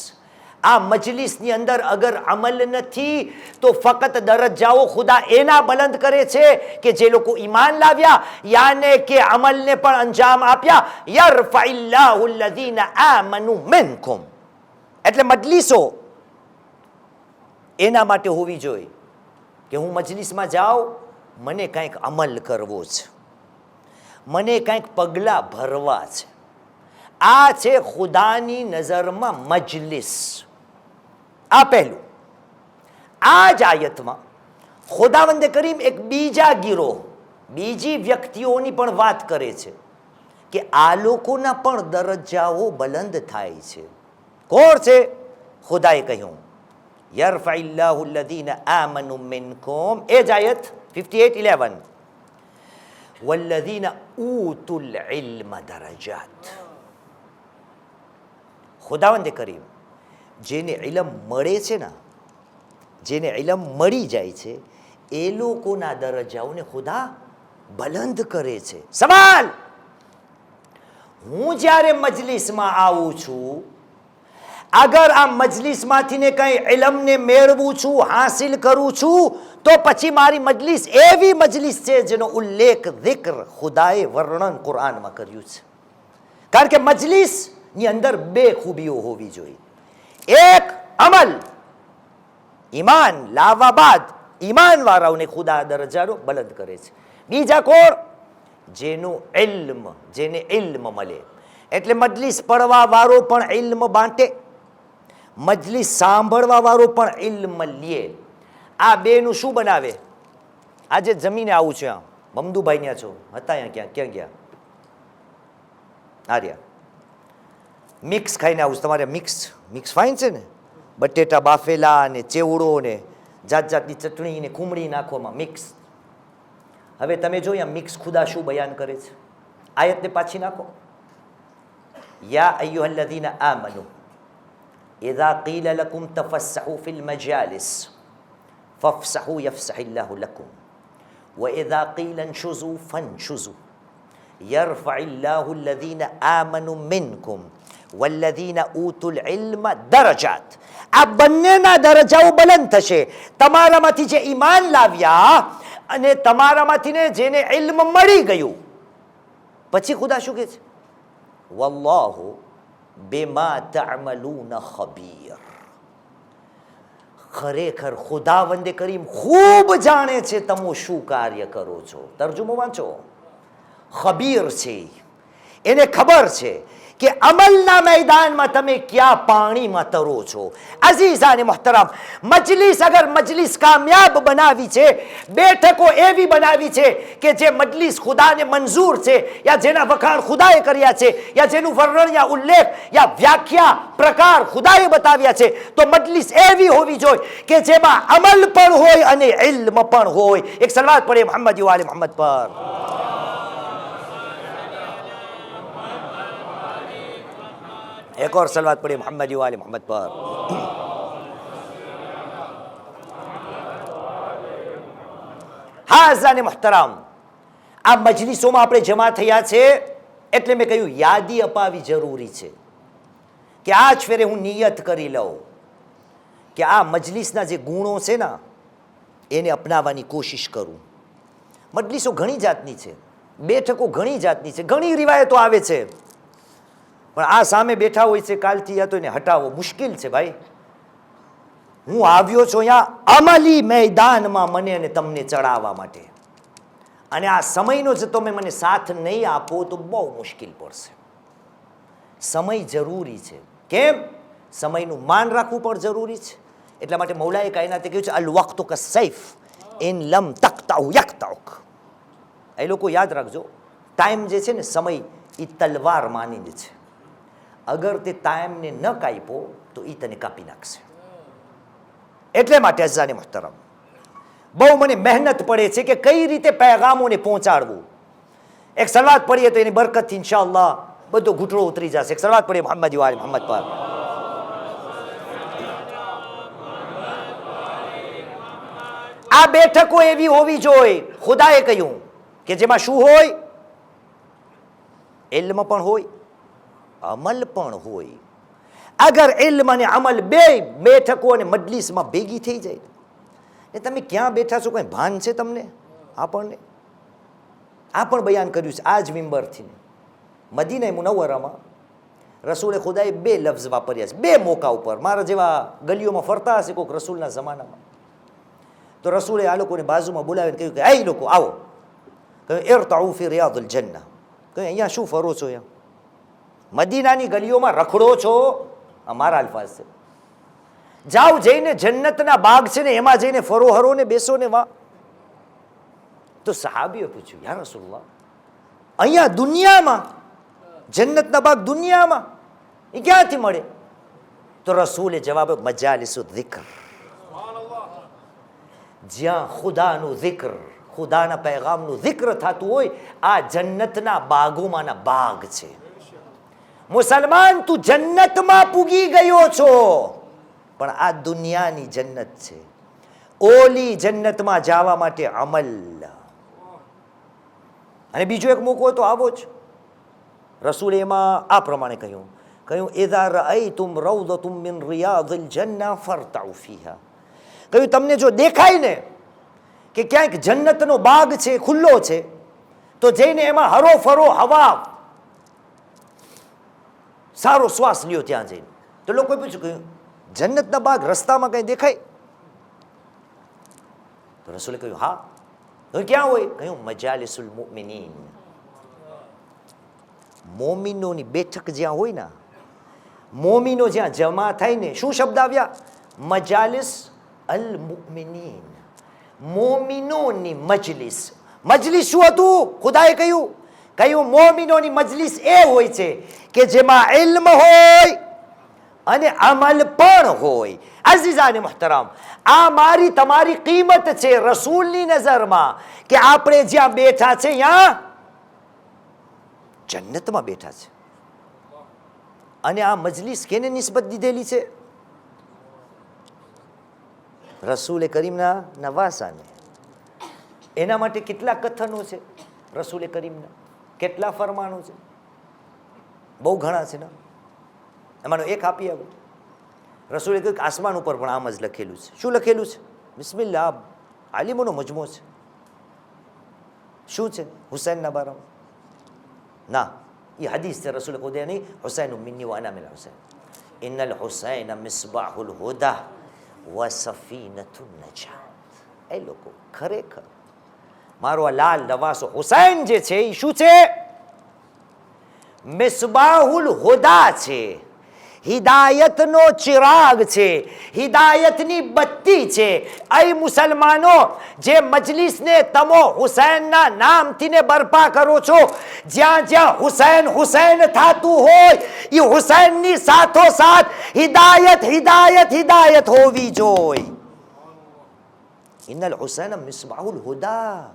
આ મજલિસની અંદર અગર અમલ નથી તો ફક્ત દરજ્જાઓ ખુદા એના બલંદ કરે છે કે જે લોકો ઈમાન લાવ્યા યાને કે અમલને પણ અંજામ આપ્યા. યરફઇલ્લાહુ અલ્લઝીના આમનુ મિનકુમ. એટલે મજલિસો એના માટે હોવી જોઈએ કે હું મજલિસમાં જાઉં, મને કંઈક અમલ કરવો છે, મને કંઈક પગલાં ભરવા છે. આ છે ખુદાની નજરમાં મજલિસ. આ પહેલું. આ જ આયતમાં ખુદાવંદે કરીમ એક બીજા ગીરોહ, બીજી વ્યક્તિઓની પણ વાત કરે છે કે આ લોકોના પણ દરજ્જાઓ બલંદ થાય છે. કોણ છે? ખુદાએ કહ્યું યરફઇલ્લાહુ અલ્લઝીના આમનુ મિનકુમ, એ જ આયત 58:11, વલ્લઝીના ઊતુલ ઇલ્મ દરજાત. ખુદાવંદે કરીમ જેને ઇલમ મળે છે ને, જેને ઇલમ મળી જાય છે એ લોકોના દરજ્જાઓને ખુદા બલંદ કરે છે. સવાલ, હું જ્યારે મજલિસમાં આવું છું, અગર આ મજલિસમાંથી ને કંઈ ઇલમને મેળવું છું, હાસિલ કરું છું, તો પછી મારી મજલિસ એવી મજલિસ છે જેનો ઉલ્લેખ zikr ખુદાએ વર્ણન કુરાનમાં કર્યું છે. કારણ કે મજલિસની અંદર બે ખૂબીઓ હોવી જોઈએ. એક અમલ, ઈમાન લાવવા બાદ ઈમાન વાળાઓને ખુદા દરજ્જાનો બલંદ કરે છે. બીજા કોણ? જેનું ઇલ્મ, જેને ઇલ્મ મળે. એટલે મજલિસ પડવા વાળો પણ ઇલ્મ બાંટે, મજલિસ સાંભળવા વાળો પણ ઇલ્મ લે. આ બેનું શું બનાવે? આજે જમીને આવું છે, મમદુભાઈ ત્યાં છો, હતા અહીંયા, ક્યાં ગયા? આર્યા મિક્સ ખાઈને આવું. તમારે મિક્સ ફાઇન છે ને, બટેટા બાફેલા ને ચેવડો ને જાત જાતની ચટણી ને ખુમડી નાખવામાં મિક્સ. હવે તમે જો અહીંયા મિક્સ ખુદા શું બયાન કરે છે? આયતને પાછી નાખો. યા અય્યુહલ્લઝીના આમનુ ઇઝા qīla લકુમ તફસ્સહુ ફિલ મજાલિસ ફફસહુ યફસહિલ્લાહુ લકુમ વઇઝા qīla انشزوا فانشزوا યરફઇલ્લાહુ અલ્લઝીના આમનુ મિનકુમ વલ્લઝીના ઊતુલ ઇલ્મ દરજાત. આ બંનેના દરજાઓ બલંદ થશે. તમારામાંથી જે ઈમાન લાવ્યા અને તમારામાંથી ને જેને ઇલ્મ મળી ગયું, પછી ખુદા શું કહે છે? વલ્લાહુ બિમા તઅમલૂન ખબીર. ખરેખર ખુદાવંદે કરીમ ખૂબ જાણે છે તમે શું કાર્ય કરો છો. તર્જુમો વાંચો. ખબીર છે, એને ખબર છે કે અમલના મેદાનમાં તમે ક્યાં પાણીમાં તરો છો. અઝીઝાન મોહતરમ, મજલિસ અગર મજલિસ કામયાબ બનાવી છે, બેઠકો એવી બનાવી છે કે જે મજલિસ ખુદાને મંજૂર છે, યા જેના વખાણ ખુદાએ કર્યા છે, યા જેનું વર્ણન યા ઉલ્લેખ યા વ્યાખ્યા પ્રકાર ખુદાએ બતાવ્યા છે, તો મજલિસ એવી હોવી જોઈએ કે જેમાં અમલ પણ હોય અને ઇલ્મ પણ હોય. એક સલવાત પડે મોહમ્મદ વાલે મોહમ્મદ પર. एक और सलवात पढ़िए मोहम्मद वाले मोहम्मद पर. हाज़ान मोहतरम, આ મજલિસોમાં આપણે જમા થયા છે એટલે મેં કહ્યું યાદી અપાવી જરૂરી છે કે આજ ફેરે હું નિયત કરી લઉં કે આ મજલિસના જે ગુણો છે ને એને અપનાવવાની કોશિશ કરું. મજલિસો ઘણી જાતની છે, બેઠકો ઘણી જાતની છે, ઘણી રિવાયતો આવે છે, પણ આ સામે બેઠા હોય છે કાલથી, યા તો એને હટાવો મુશ્કેલ છે ભાઈ. હું આવ્યો છું અહીંયા અમલી મેદાનમાં મને અને તમને ચડાવવા માટે, અને આ સમયનો જ તમે મને સાથ નહીં આપો તો બહુ મુશ્કેલ પડશે. સમય જરૂરી છે. કેમ? સમયનું માન રાખવું પણ જરૂરી છે. એટલા માટે મૌલાએ કાયનાતે કહ્યું છે અલ વક્તુ કા સૈફ ઇન લમ તક્તાઉ યક્તાઉક. એ લોકો યાદ રાખજો, ટાઈમ જે છે ને, સમય એ તલવાર માનીને છે. અગર તે ટાઈમને ન કાપ્યો તો એ તને કાપી નાખશે. એટલે માટે અઝાને મોહતરમ, બહુ મને મહેનત પડે છે કે કઈ રીતે પૈગામોને પહોંચાડવું. એક સલવાત પડીએ તો એની બરકતથી ઇન્શાઅલ્લાહ બધો ઘૂંટડો ઉતરી જશે. એક સલવાત પડીએ મોહમ્મદ વાલે મોહમ્મદ પર. આ બેઠકો એવી હોવી જોઈએ, ખુદાએ કહ્યું કે જેમાં શું હોય? ઇલ્મ પણ હોય, અમલ પણ હોય. અગર ઇલ્મ અને અમલ બે બેઠકો અને મજલિસમાં ભેગી થઈ જાય, એ તમે ક્યાં બેઠા છો કંઈ ભાન છે તમને? આપણને આ પણ બયાન કર્યું છે આ જ મિંબરથી. મદીના મુનવ્વરામાં રસૂલે ખુદાએ બે લફ્ઝ વાપર્યા છે બે મોકા ઉપર. મારા જેવા ગલીઓમાં ફરતા હશે કોઈક રસૂલના જમાનામાં, તો રસૂલે આ લોકોને બાજુમાં બોલાવીને કહ્યું કે આ લોકો આવો, કહ્યું ઇરતાઉ ફી રિયાદુલ જન્ના. કહ્યું અહીંયા શું ફરો છો? અહીંયા મદીનાની ગલીઓમાં રખડો છો? અમારા અલ્ફાઝ છે. જાઓ જઈને જન્નતના બાગ છે ને એમાં જઈને ફરો હરો ને બેસો ને વાહ. તો સહાબીએ પૂછ્યું યા રસૂલલ્લાહ, અહીંયા દુનિયામાં જન્નતના બાગ દુનિયામાં, એ ક્યાંથી મળે? તો રસૂલે જવાબ આપ્યો, મજાલિસુ zikr, જ્યાં ખુદાનું zikr, ખુદાના પૈગામનું zikr થતું હોય, આ જન્નતના બાગોમાંના બાગ છે. મુસલમાન, તું જન્નતમાં પૂગી ગયો છો, પણ આ દુનિયાની જન્નત છે. ઓલી જન્નતમાં જવા માટે અમલ. અને બીજો એક મોકો તો આવો જ. રસૂલે એમાં આ પ્રમાણે કહ્યું ઇઝા રઅયતુમ રૌદતુમ મિન રિયાદિલ જન્નહ ફરતઉ ફીહા. કહ્યું તમને જો દેખાય ને કે ક્યાંક જન્નતનો બાગ છે, ખુલ્લો છે, તો જઈને એમાં હરો ફરો, હવા, સારો શ્વાસ લ્યો ત્યાં જઈને. તો લોકોએ પૂછ્યું, કહ્યું જન્નતના બાગ રસ્તામાં કઈ દેખાય? તો રસૂલે કહ્યું હા. તો ક્યાં હોય? કહ્યું મજાલિસુલ મુમિનીન, મોમિનોની બેઠક જ્યાં હોય ને, મોમિનો જ્યાં જમા થાય ને. શું શબ્દ આવ્યા? મજાલિસ અલ મુમિનીન, મોમિનોની મજલિસ. મજલિસ શું હતું? ખુદાએ કહ્યું મોમિનોની મજલિસ એ હોય છે કે જેમાં ઇલ્મ હોય અને અમલ પણ હોય. અઝીઝાને મુહતરમ, આ મારી તમારી કિંમત છે રસૂલની નજરમાં, કે આપણે જ્યાં બેઠા છે ત્યાં જન્નતમાં બેઠા છે. અને આ મજલિસ કેને નિસ્બત દીધેલી છે? રસૂલે કરીમના નવાસાને. એના માટે કેટલા કથનો છે રસૂલે કરીમના, કેટલા ફરમાનો છે? બહુ ઘણા છે ને. એમાંનો એક આપી આવે. રસૂલે કહ્યું કે આસમાન ઉપર પણ આમ જ લખેલું છે. શું લખેલું છે? બિસ્મિલ્લાહ, આલિમોનો મજમો છે. શું છે? હુસૈનના બારામાં ના, એ હદીસ છે. રસૂલે ખુદે નહીં, હુસૈન મિન્ની વ અના મિનલ હુસૈન, ઇન્નલ હુસૈન મિસ્બાહુલ હુદા વ સફીનતુન નજાત. એ લોકો ખરેખર મારો આ લાલ નવાસો હુસૈન જે છે એ શું છે? મિસ્બાહુલ હુદા છે, હિદાયતનો ચિરાગ છે, હિદાયતની બત્તી છે. એ મુસલમાનો જે મજલિસને તમો હુસૈનના નામથી ને બરપા કરો છો, જ્યાં જ્યાં હુસૈન હુસૈન થતું હોય, એ હુસૈનની સાથોસાથ હિદાયત હિદાયત હિદાયત હોવી જોઈએ. ઇન્નલ હુસૈન મિસ્બાહુલ હુદા,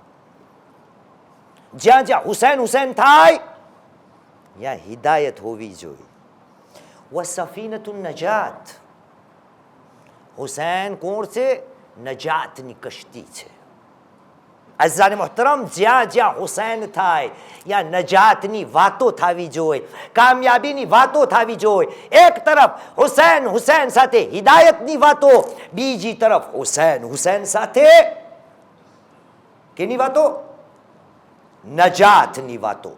જ્યાં જ્યાં હુસૈન હુસૈન થાય ત્યાં હિદાયત હોવી જોઈએ. વસફીનતુન નજાત, હુસૈન કોણ છે? નજાતની કશ્તી છે. અઝાને મોહતરમ, જ્યાં જ્યાં હુસૈન થાય ત્યાં નજાતની વાતો થવી જોઈએ, કામયાબીની વાતો થવી જોઈએ. એક તરફ હુસૈન હુસૈન સાથે હિદાયતની વાતો, બીજી તરફ હુસૈન હુસૈન સાથે કેની વાતો? નજાતની વાતો.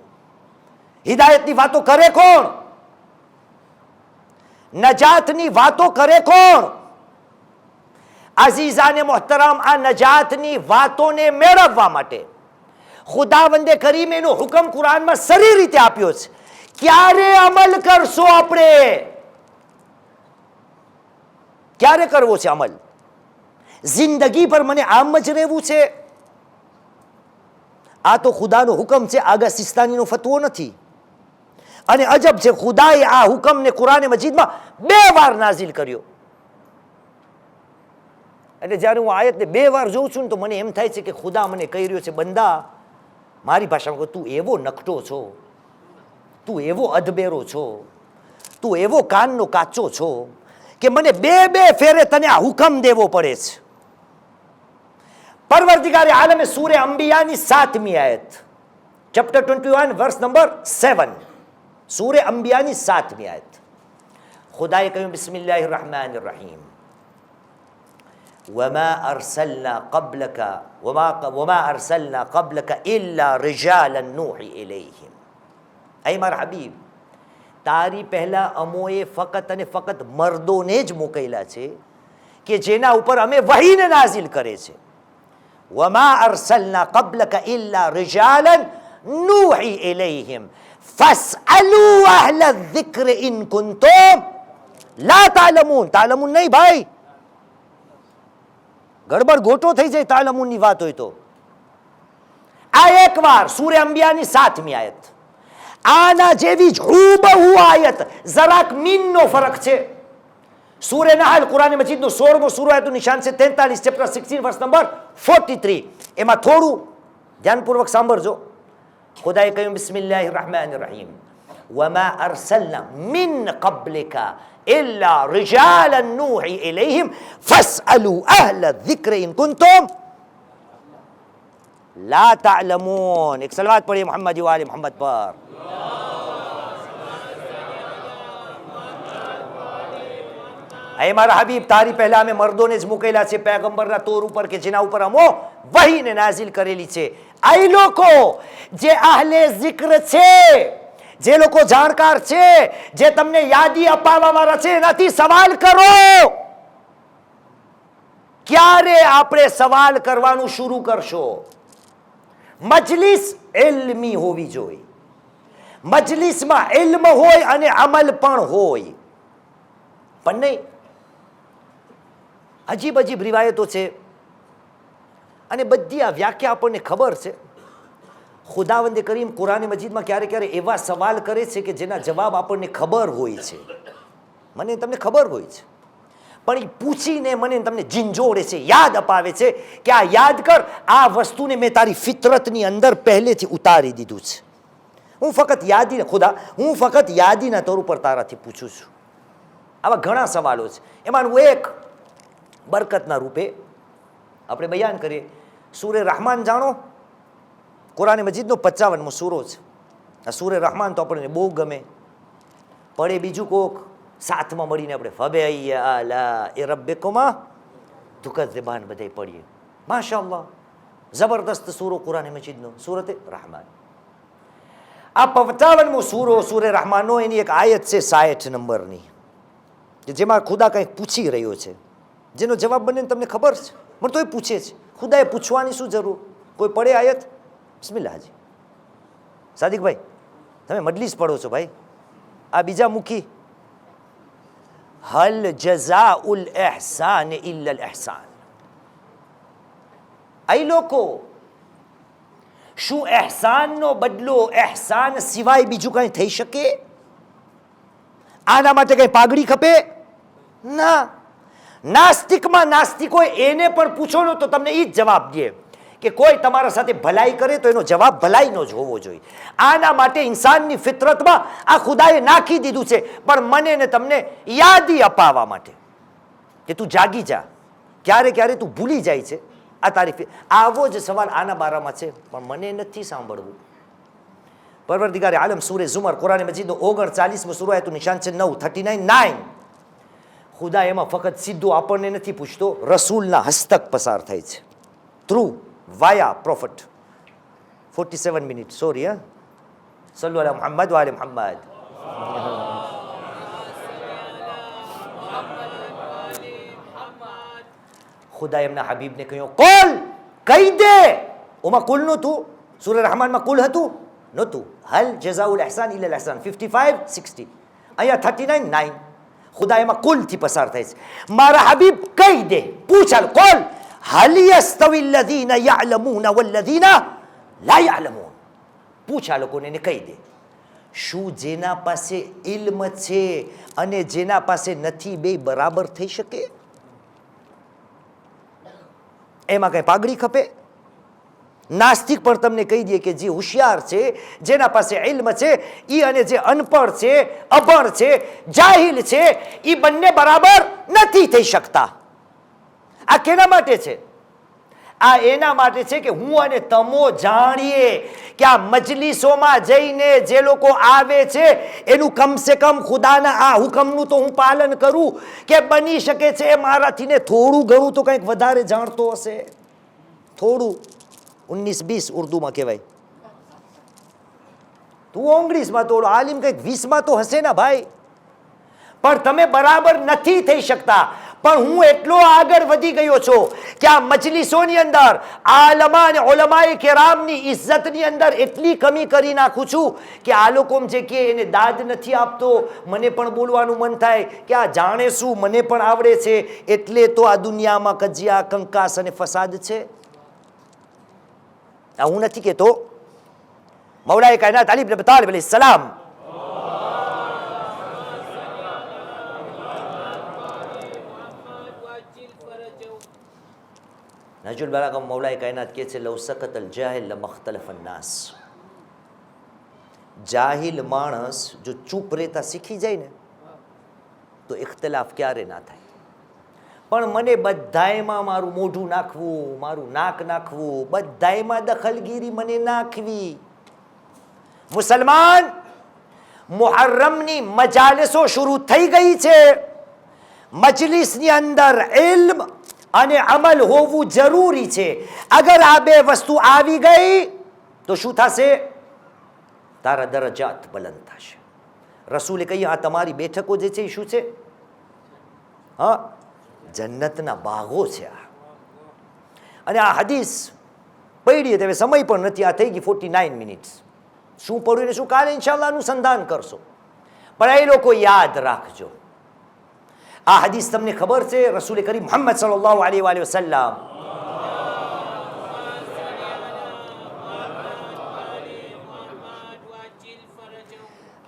હિદાયતની વાતો કરે કોણ? નજાતની વાતો કરે કોણ? અઝીઝાને મોહતરમ, આ નજાતની વાતોને મેળવવા માટે ખુદાવંદે કરીમ એનો હુકમ કુરાનમાં સરી રીતે આપ્યો છે. ક્યારે અમલ કરશો આપણે? ક્યારે કરવો છે અમલ? જિંદગી પર મને આમ જ રહેવું છે? આ તો ખુદાનો હુકમ છે, આગા સિસ્તાનીનો ફતવો નથી. અને અજબ છે, ખુદાએ આ હુકમને કુરાન મજીદમાં 2 વાર નાઝિલ કર્યો. એટલે જ્યારે હું આયતને 2 વાર જોઉં છું ને, તો મને એમ થાય છે કે ખુદા મને કહી રહ્યો છે, બંદા, મારી ભાષામાં તું એવો નકટો છો, તું એવો અધબેરો છો, તું એવો કાનનો કાચો છો કે મને 2 ફેરે તને આ હુકમ દેવો પડે છે. પરવરદિગારે આલમે સૂરે અંબિયાની 7મી આયત, ચેપ્ટર 21 વર્સ નંબર 7, સૂરે અંબિયાની 7મી આયત. ખુદાએ કહ્યું, બિસ્મિલ્લાહિર રહમાનિર રહીમ, વમા અરસલના કબલકા ઇલ્લા રિજાલન નૂહી ઇલૈહિમ. એ મારા હબીબ, તારી પહેલા અમોએ ફકત અને ફકત મર્દોને જ મોકલ્યા છે કે જેના ઉપર અમે વહીને નાઝિલ કરે છે. વમા અરસલના કબલકા ઇલ્લા રિજાલન નૂહી ઇલૈહિમ ફસ્અલુ અહલ ઝિક્ર ઇન કુન્તુમ લા તાલમૂન. તાલમૂન નહીં ભાઈ, ગડબડ ગોટો થઈ જાય તાલમૂનની વાત હોય તો. આ એક વાર સૂરે અંબિયાની 7મી આયત. આના જેવી જ હુબહુ આયત, જરાક મીનનો ફરક છે. સૂરે નહલ કુરાન મજીદનો 16મો સૂરો આયતનું નિશાન છે 43 ચેપ્ટર 16 વર્સ નંબર 43. એમાં થોડું ધ્યાનપૂર્વક સાંભળજો. ખુદાએ કહ્યું બિસ્મિલ્લાહિર રહેમાનિર રહીમ વમા અરસલના મિન કબ્લિકા ઇલ્લા રિજાલન નૂહી ઇલૈહિમ ફસ્અલુ અહલ ધિક્ર ઇન કુન્તુમ લા તાલમૂન. એક સલવાત પઢીએ મોહમ્મદ વ આલે મોહમ્મદ પર. એ મારા હબીબ, તારી પહેલા અમે મર્દોને જ મૂકેલા છે પૈગંબરના તોર ઉપર કે જેના ઉપર અમો વહીને નાઝિલ કરેલી છે. આ લોકો જે આહલે zikr છે, જે લોકો જાણકાર છે, જે તમને યાદી અપાવવા વાળા છે, એનાથી સવાલ કરો. ક્યારે આપણે સવાલ કરવાનું શરૂ કરશો? મજલિસ ઇલ્મી હોવી જોઈએ. મજલિસમાં ઇલ્મ હોય અને અમલ પણ હોય. પણ નહીં, અજીબ અજીબ રિવાયતો છે અને બધી આ વ્યાખ્યા આપણને ખબર છે. ખુદાવંદે કરીમ કુરાન મજીદમાં ક્યારે ક્યારે એવા સવાલ કરે છે કે જેના જવાબ આપણને ખબર હોય છે, મને તમને ખબર હોય છે, પણ એ પૂછીને મને તમને ઝીંઝોડે છે, યાદ અપાવે છે કે આ યાદ કર, આ વસ્તુને મેં તારી ફિતરતની અંદર પહેલેથી ઉતારી દીધું છે. હું ફક્ત યાદીના તોર ઉપર તારાથી પૂછું છું. આવા ઘણા સવાલો છે. એમાંનું એક બરકતના રૂપે આપણે બયાન કરીએ. સૂરે રહમાન જાણો? કુરાન મજીદનો 55મો સૂરો છે. આ સૂરે રહમાન તો આપણને બહુ ગમે. પડે બીજું કોક, સાથમાં મળીને આપણે ફબે આલા એ રબ્બિકુમા તુકઝિબાન બધાય પડીએ. માશાઅલ્લાહ, જબરદસ્ત સૂરો કુરાન મજીદનો, સૂરતે રહમાન. આ 55મો સૂરો સૂરે રહમાનનો, એની એક આયત છે 60 નંબરની, કે જેમાં ખુદા કંઈક પૂછી રહ્યો છે, જેનો જવાબ બને તમને ખબર છે, પણ તોય પૂછે છે. ખુદાએ પૂછવાની શું જરૂર? કોઈ પડે આયત? બિસ્મિલ્લાહ જી. સાદિકભાઈ, તમે મજલિસ પડો છો ભાઈ, આ બીજા મુખી. હલ જઝાઉલ ઇહસાન ઇલ્લા અલ ઇહસાન. આ લોકો, શું એહસાનનો બદલો એહસાન સિવાય બીજું કંઈ થઈ શકે? આના માટે કઈ પાઘડી ખપે? ના. નાસ્તિકમાં નાસ્તિકો એને પણ પૂછો ને તો તમને એ જ જવાબ દે કે કોઈ તમારા સાથે ભલાઈ કરે તો એનો જવાબ ભલાઈનો જ હોવો જોઈએ. આના માટે ઇન્સાનની ફિતરતમાં આ ખુદાએ નાખી દીધું છે, પણ મને ને તમને યાદી અપાવવા માટે કે તું જાગી જા. ક્યારે ક્યારે તું ભૂલી જાય છે. આ તારી આવો જ સવાલ આના બારામાં છે, પણ મને નથી સાંભળવું. પરવરદિગારે આલમ સૂરે ઝુમર કુરાન મજીદનો 39મો સૂરો આયતનું નિશાન છે 9 ખુદા એમાં ફક્ત સીધું આપણને નથી પૂછતો, રસૂલના હસ્તક પસાર થાય છે, through via prophet. 47 minute, sorry. સલ્લુ અલા મુહમ્મદ વ આલે મુહમ્મદ. ખુદા એમના હબીબને કહ્યું, કોલ કહી દે. ઓમાં કુલ નહોતું, સૂરે રહમાનમાં કુલ હતું નહોતું. હલ જઝાઉલ ઇહસાન ઇલ્લા અલ ઇહસાન 55-60, અહીંયા 39-9. ખુદા એમાં કુલથી પસાર થાય છે. મારા હબીબ કહી દે, પૂછાલ કોલ હલ યસ્તવી અલ્લઝીના યઅલમૂન વલ્લઝીના લા યઅલમૂન. પૂછા લોકોને એને કહી દે, શું જેના પાસે ઇલ્મ છે અને જેના પાસે નથી બે બરાબર થઈ શકે? એમાં કઈ પાઘડી ખપે? નાસ્તિક પણ તમને કહી દે કે જે હોશિયાર છે, જેના પાસે ઇલ્મ છે, એ અને જે અનપઢ છે, અભણ છે, જાહિલ છે, એ બંને બરાબર નથી થઈ શકતા. આ કેના માટે છે? આ એના માટે છે કે હું અને તમો જાણીએ કે આ મજલિસોમાં જઈને જે લોકો આવે છે એનું કમસે કમ ખુદાના આ હુકમનું તો હું પાલન કરું, કે બની શકે છે મારાથી ને થોડું ઘણું તો કંઈક વધારે જાણતો હશે. થોડું 19-20 ઉર્દુમાં કહેવાય. તું 19માં તો આલિમ કંઈક 20માં તો હશે ને ભાઈ. પણ તમે બરાબર નથી થઈ શકતા. પણ હું એટલો આગળ વધી ગયો છું કે આ મજલિસોની અંદર આલમા અને ઉલમાએ કેરામની ઇજ્જતની અંદર એટલી કમી કરી નાખું છું કે આ લોકો જે કે એને દાદ નથી આપતો, મને પણ બોલવાનું મન થાય કે આ જાણે શું, મને પણ આવડે છે, એટલે તો આ દુનિયામાં કજિયા, કંકાસ અને ફસાદ છે. આ હું નથી કહેતો, मौलाए कायनात अली इब्न अबी तालिब अलैहिस्सलाम नजुल बलागम मौलाए कायनात કહે છે લવ સકત અલ જાહિલ લમખ્તલફ અન્નાસ. જાહિલ માણસ જો ચૂપ રહેતા શીખી જાય ને તો ઇખ્તિલાફ ક્યારે ના થાય. પણ મને બધાયમાં મારું મોઢું નાખવું, મારું નાક નાખવું, બધાયમાં દખલગીરી મને નાખવી. મુસલમાન, મુહર્રમની મજાલિસો શરૂ થઈ ગઈ છે. મજલિસની અંદર ઇલ્મ અને અમલ હોવું જરૂરી છે. અગર આ બે વસ્તુ આવી ગઈ તો શું થશે? તારા દરજાત બુલંદ થશે. રસૂલે કહ્યું આ તમારી બેઠકો જે છે એ શું છે? હા, જન્નતના બાગો છે આ. અને આ હદીસ પડી હવે સમય પણ નથી, આ થઈ ગઈ 49 મિનિટ્સ. શું પડ્યું ને શું કાલે ઇન્શાલ્લાહ અનુસંધાન કરશો, પણ એ લોકો યાદ રાખજો. આ હદીસ તમને ખબર છે? રસૂલ કરીમ મુહમ્મદ સલ્લલ્લાહુ અલૈહિ વસલ્લમ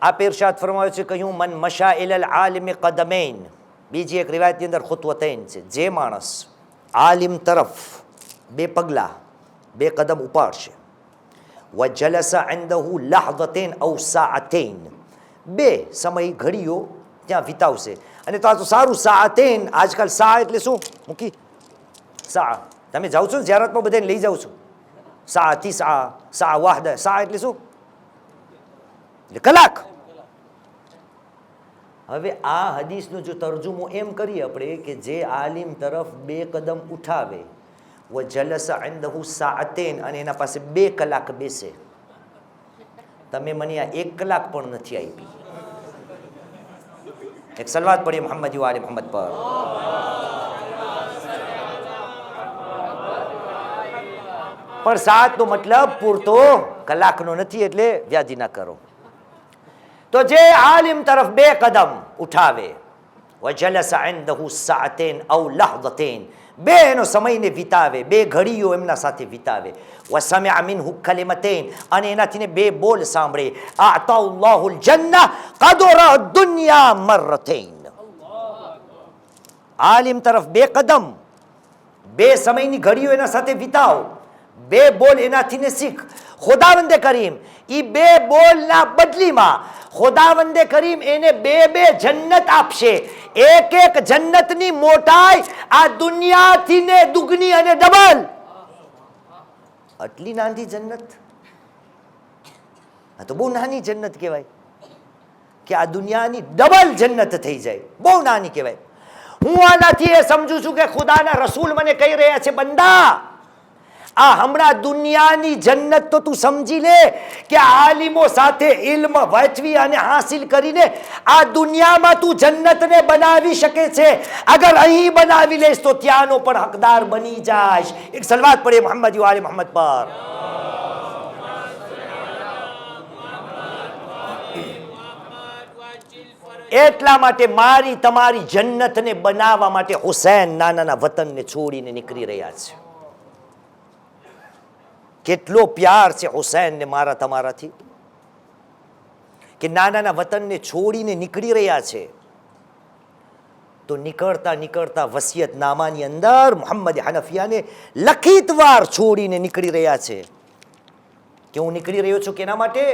आप इरशाद फरमावे છે કહ્યું મન મશા ઇલલ આલિમ કદમૈન. બીજી એક રિવાયતની અંદર ખુતવતૈન છે. જે માણસ આલિમ તરફ બે પગલા બે કદમ ઉપાડશે, વજલસ ઇન્દહુ લહદતૈન ઔ સાઅતૈન, બે સમય ઘડીઓ ત્યાં વિતાવશે. અને તો આ તો સારું, સાઅતૈન. આજકાલ સા એટલે શું મૂકી? સા તમે જાઓ છો ને ઝિયારતમાં બધાને લઈ જાઓ છો. સા તીસા, સા વાહદા. સા એટલે શું? એટલે કલાક. હવે આ હદીસનો જો તર્જુમો એમ કરીએ આપણે કે જે આલિમ તરફ બે કદમ ઉઠાવે, વ જલસ ઇન્દહુ સાઅતૈન, અને એના પાસે 2 કલાક બેસે. તમે મને આ 1 કલાક પણ નથી આપી. એક સલવાત પડી મોહમ્મદ વાલે મોહમ્મદ પર. પણ સાતનો મતલબ પૂરતો કલાકનો નથી, એટલે વ્યાધિ ના કરો. તો જે આલિમ તરફ 2 કદમ ઉઠાવે, વજલસ ઇન્દહુ સાઅતૈન ઔ લહદતૈન, 2 એનો સમયને વિતાવે, 2 ઘડીઓ એમના સાથે વિતાવે, વસમિઅ મિન્હુ કલિમતૈન, અને એનાથી 2 બોલ સાંભળે, આતાહુલ્લાહુ અલ જન્નહ કદરા દુનિયા મરતૈન. આલિમ તરફ 2 કદમ, 2 સમયની ઘડીઓ એના સાથે વિતાવ, 2 બોલ એનાથી શીખ. ખુદાવંદે કરીમ ઈ 2 બોલના બદલીમાં ખુદાવંદે કરીમ એને 2 જન્નત આપશે. એક જન્નતની મોટાઈ આ દુનિયાથી ને દુગની અને ડબલ. આટલી નાની જન્નત, આ તો બહુ નાની જન્નત કહેવાય કે આ દુનિયાની ડબલ જન્નત થઈ જાય. બહુ નાની કહેવાય. હું આનાથી એ સમજુ છું કે ખુદાના રસૂલ મને કહી રહ્યા છે, બંદા આ હમણાં દુનિયાની જન્નત તો તું સમજી લે કે આલિમો સાથે ઇલ્મ વહેંચવી અને હાસિલ કરીને આ દુનિયામાં તું જન્નતને બનાવી શકે છે. અગર અહીં બનાવી લઈશ તો ત્યાંનો પણ હકદાર બની જાશ. એક સલવાત પડે મોહમ્મદ વાલે મોહમ્મદ પર. એટલા માટે મારી તમારી જન્નતને બનાવવા માટે હુસૈન નાનાના વતનને છોડીને નીકળી રહ્યા છે. કેટલો પ્યાર છે હુસૈનને મારા તમારાથી કે નાનાના વતનને છોડીને નીકળી રહ્યા છે. તો નીકળતા નીકળતા વસિયતનામાની અંદર મુહમ્મદ હનફિયાને લખિતવાર છોડીને નીકળી રહ્યા છે કે હું નીકળી રહ્યો છું કેના માટે?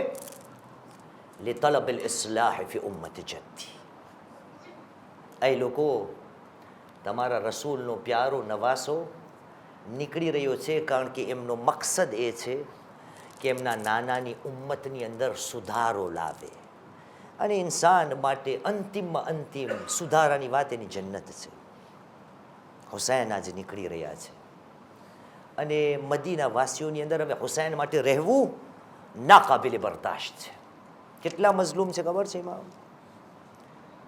લિતલબ અલ-ઇસ્લાહ ફી ઉમ્મત જદ્દી. એ લોકો તમારા રસૂલનો પ્યારો નવાસો નીકળી રહ્યો છે કારણ કે એમનો મકસદ એ છે કે એમના નાનાની ઉમ્મતની અંદર સુધારો લાવે. અને ઇન્સાન માટે અંતિમમાં અંતિમ સુધારાની વાત એની જન્નત છે. હુસૈન આજે નીકળી રહ્યા છે અને મદીના વાસીઓની અંદર હવે હુસૈન માટે રહેવું નાકાબિલે બરદાશ્ત છે. કેટલા મઝલૂમ છે ખબર છે ઇમામ?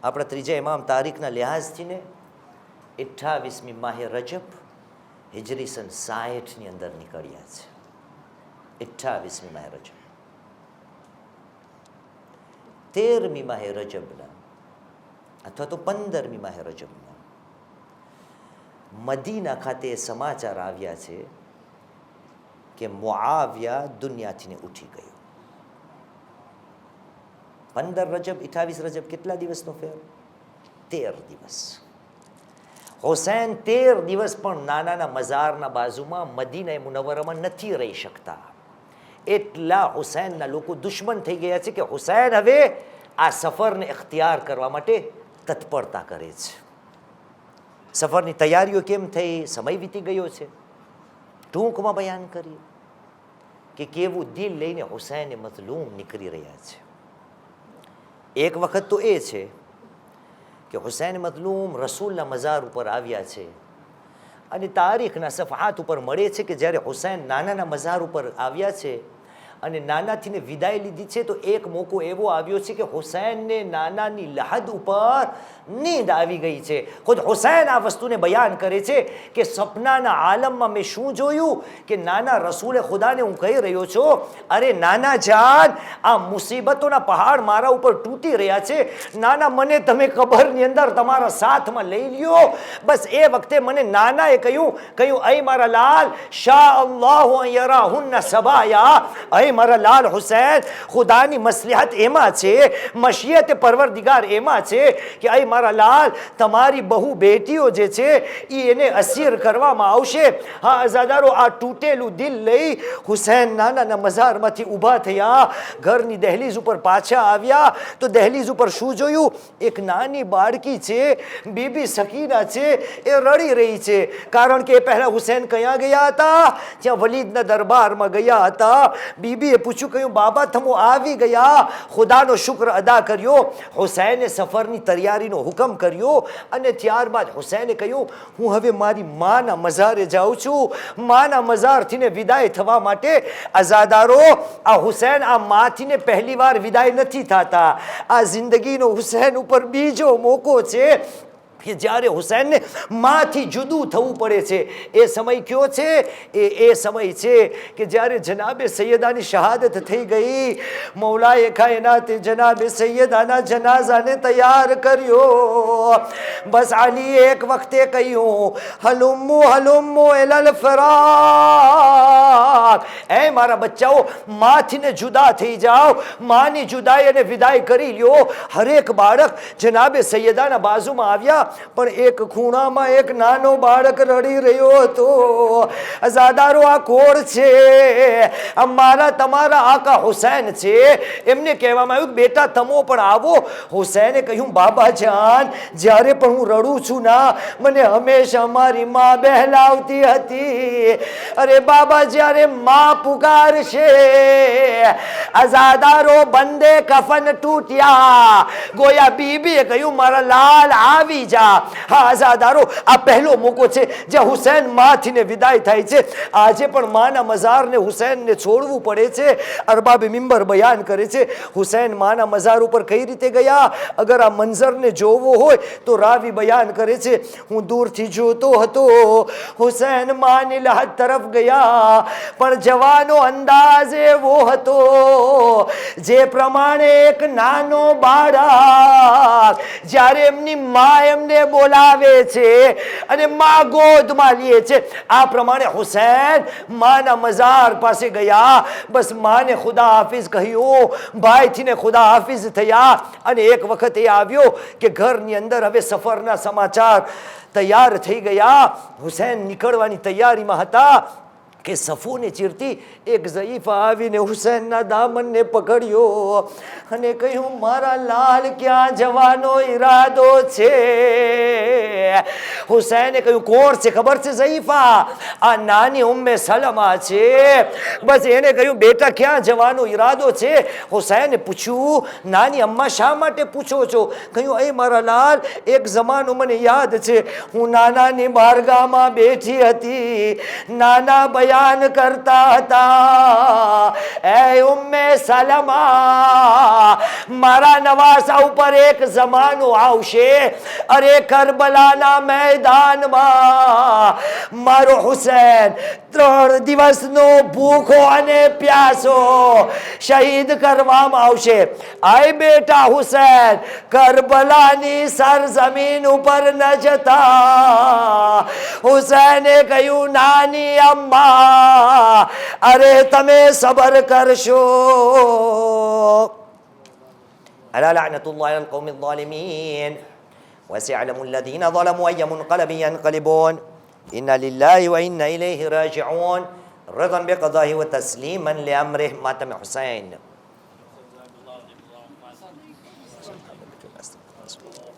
આપણા ત્રીજા ઇમામ તારીખના લિહાઝથી ને 28મી માહે રજબ હિજરી સન 60ની અંદર નીકળ્યા છે. 28મી માહે રજબ, 13મી માહે રજબના અથવા તો 15મી માહે રજબના મદીના ખાતે સમાચાર આવ્યા છે કે મુઆવિયા દુનિયાથી ઉઠી ગયો. 15 રજબ 28 રજબ કેટલા દિવસનો ફેર? 13 દિવસ. હુસૈન 13 દિવસ પણ નાનાના મઝારના બાજુમાં મદીના મુનવ્વરામાં નથી રહી શકતા. એટલા હુસૈનના લોકો દુશ્મન થઈ ગયા છે કે હુસૈન હવે આ સફરને ઇખ્તિયાર કરવા માટે તત્પરતા કરે છે. સફરની તૈયારીઓ કેમ થઈ? સમય વીતી ગયો છે. ટૂંકમાં બયાન કરીએ કે કેવું દિલ લઈને હુસૈન મઝલૂમ નીકળી રહ્યા છે. એક વખત તો એ છે કે હુસૈન મઝલૂમ રસૂલના મઝાર ઉપર આવ્યા છે અને તારીખના સફહાત ઉપર મળે છે કે જ્યારે હુસૈન નાનાના મઝાર ઉપર આવ્યા છે અને નાનાથીને વિદાય લીધી છે તો એક મોકો એવો આવ્યો છે કે હુસૈનને નાનાની લહદ ઉપર નીંદ આવી ગઈ છે. ખુદ હુસૈન આ વસ્તુને બયાન કરે છે કે સપનાના આલમમાં મેં શું જોયું કે નાના રસૂલે ખુદાને હું કહી રહ્યો છું, અરે નાના જાન, આ મુસીબતોના પહાડ મારા ઉપર તૂટી રહ્યા છે. નાના, મને તમે કબરની અંદર તમારા સાથમાં લઈ લ્યો. બસ એ વખતે મને નાનાએ કહ્યું અય મારા લાલ, શા અલ્લાહુ અન યરાહુન્ન સબાયા, અય મારા લાલ હુસૈન, ખુદાની મસલહત એમાં છે, મશિયત પરવરદિગાર એમાં છે કે અય મારા લાલ, તમારી બહુ બેટીઓ જે છે એને અસીર કરવામાં આવશે. હા અઝાદારો, આ તૂટેલું દિલ લઈ હુસૈન નાનાના મઝારમાંથી ઊભા થયા, ઘરની દહેલીઝ ઉપર પાછા આવ્યા તો દહેલીઝ ઉપર શું જોયું? એક નાની બાળકી છે, બીબી સકીના છે, એ રડી રહી છે. કારણ કે પહેલા હુસૈન ક્યાં ગયા હતા? ત્યાં વલીદના દરબારમાં ગયા હતા. બીબીએ પૂછ્યું, કહ્યું બાબા તમે આવી ગયા, ખુદાનો શુક્ર અદા કર્યો. હુસૈને સફરની તૈયારીનો હુકમ કર્યો અને ત્યારબાદ હુસૈને કહ્યું, હું હવે મારી માના મઝારે જાઉં છું. માના મઝારથીને વિદાય થવા માટે. અઝાદારો, આ હુસૈન આ માથીને પહેલી વાર વિદાય નથી થતા. આ જિંદગીનો હુસૈન ઉપર બીજો મોકો છે કે જ્યારે હુસૈનને માથી જુદું થવું પડે છે. એ સમય કયો છે? એ સમય છે કે જ્યારે જનાબે સૈયદાની શહાદત થઈ ગઈ. મૌલાએ કાયનાતે જનાબે સૈયદાના જનાઝાને તૈયાર કર્યો. બસ અલીએ એક વખતે કહ્યું, હલુમ્મુ હલુમ્મુ એલલ ફરાક, એ મારા બચ્ચાઓ, માથીને જુદા થઈ જાઓ, માની જુદાઈ અને વિદાય કરી લ્યો. હરેક બાળક જનાબે સૈયદાના બાજુમાં આવ્યા પણ એક ખૂણામાં એક નાનો બાળક રડી રહ્યો હતો. અઝાદારો, આ કોણ છે? અમારા તમારા આકા હુસૈન છે. એમને કહેવામાં આવ્યું, બેટા તમો પણ આવો. હુસૈને કહ્યું, બાબા જાન, જ્યારે પણ હું રડું છું ના, મને હંમેશા મારી માં બહેલાવતી હતી. અરે બાબા, જ્યારે માં પુકારશે. અઝાદારો, બંદે કફન તૂટ્યા. ગોયા બીબીએ કહ્યું, મારા લાલ આવી જા. હા અઝાદારો, આ પહેલો મોકો છે જ્યાં હુસૈન માથીને વિદાય થાય છે. આજે પણ માના મઝારને હુસૈનને છોડવું પડે છે. અરબાબે મિંબર બયાન કરે છે હુસૈન માના મઝાર ઉપર કઈ રીતે ગયા. અગર આ મંઝરને જોવો હોય તો રાવી બયાન કરે છે, હું દૂરથી જોતો હતો, હુસૈન માની લહદ તરફ ગયા, પણ જવાનો અંદાજ એવો હતો જે પ્રમાણે એક નાનો બાળક જ્યારે એમની માં એમને બોલાવે છે અને માં ગોદમાં લે છે, આ પ્રમાણે હુસૈન માના મઝાર પાસે ગયા. બસ માને ખુદા હાફિઝ કહ્યું, ભાઈથીને ખુદા હાફિઝ થયા. અને એક વખત એ આવ્યો કે ઘરની અંદર હવે સફરના સમાચાર તૈયાર થઈ ગયા. હુસૈન નીકળવાની તૈયારીમાં હતા કે સફોને ચીરતી એક ઝઈફા આવીને હુસૈનના દામનને પકડ્યો અને કહ્યું, મારા લાલ ક્યાં જવાનો ઈરાદો છે? હુસૈને કહ્યું, કોણ છે ખબર છે ઝઈફા? આ નાની ઉમ્મે સલમા છે. બસ એને કહ્યું, બેટા ક્યાં જવાનો ઈરાદો છે? હુસૈને પૂછ્યું, નાની અમ્મા શા માટે પૂછો છો? કહ્યું, એ મારા લાલ, એક જમાનો મને યાદ છે, હું નાનાની બારગાહમાં બેઠી હતી, નાના બયાન કરતા હતા, એ ઉમ્મે સલમા, મારા નવાસા ઉપર એક જમાનો આવશે, અરે કરબલાના મેદાનમાં મારો હુસૈન 3 દિવસનો ભૂખો અને પ્યાસો શહીદ કરવામાં આવશે. આય બેટા હુસૈન, કરબલાની સરજમીન ઉપર ન જતા. હુસૈને કહ્યું, નાની અમ્મા, અરે તમે સબર કરશો. ألا لعنة الله على القوم الظالمين وسيعلم الذين ظلموا أي منقلب ينقلبون إنا لله وإنا إليه راجعون رضا بقضائه وتسليما لأمره ماتم حسين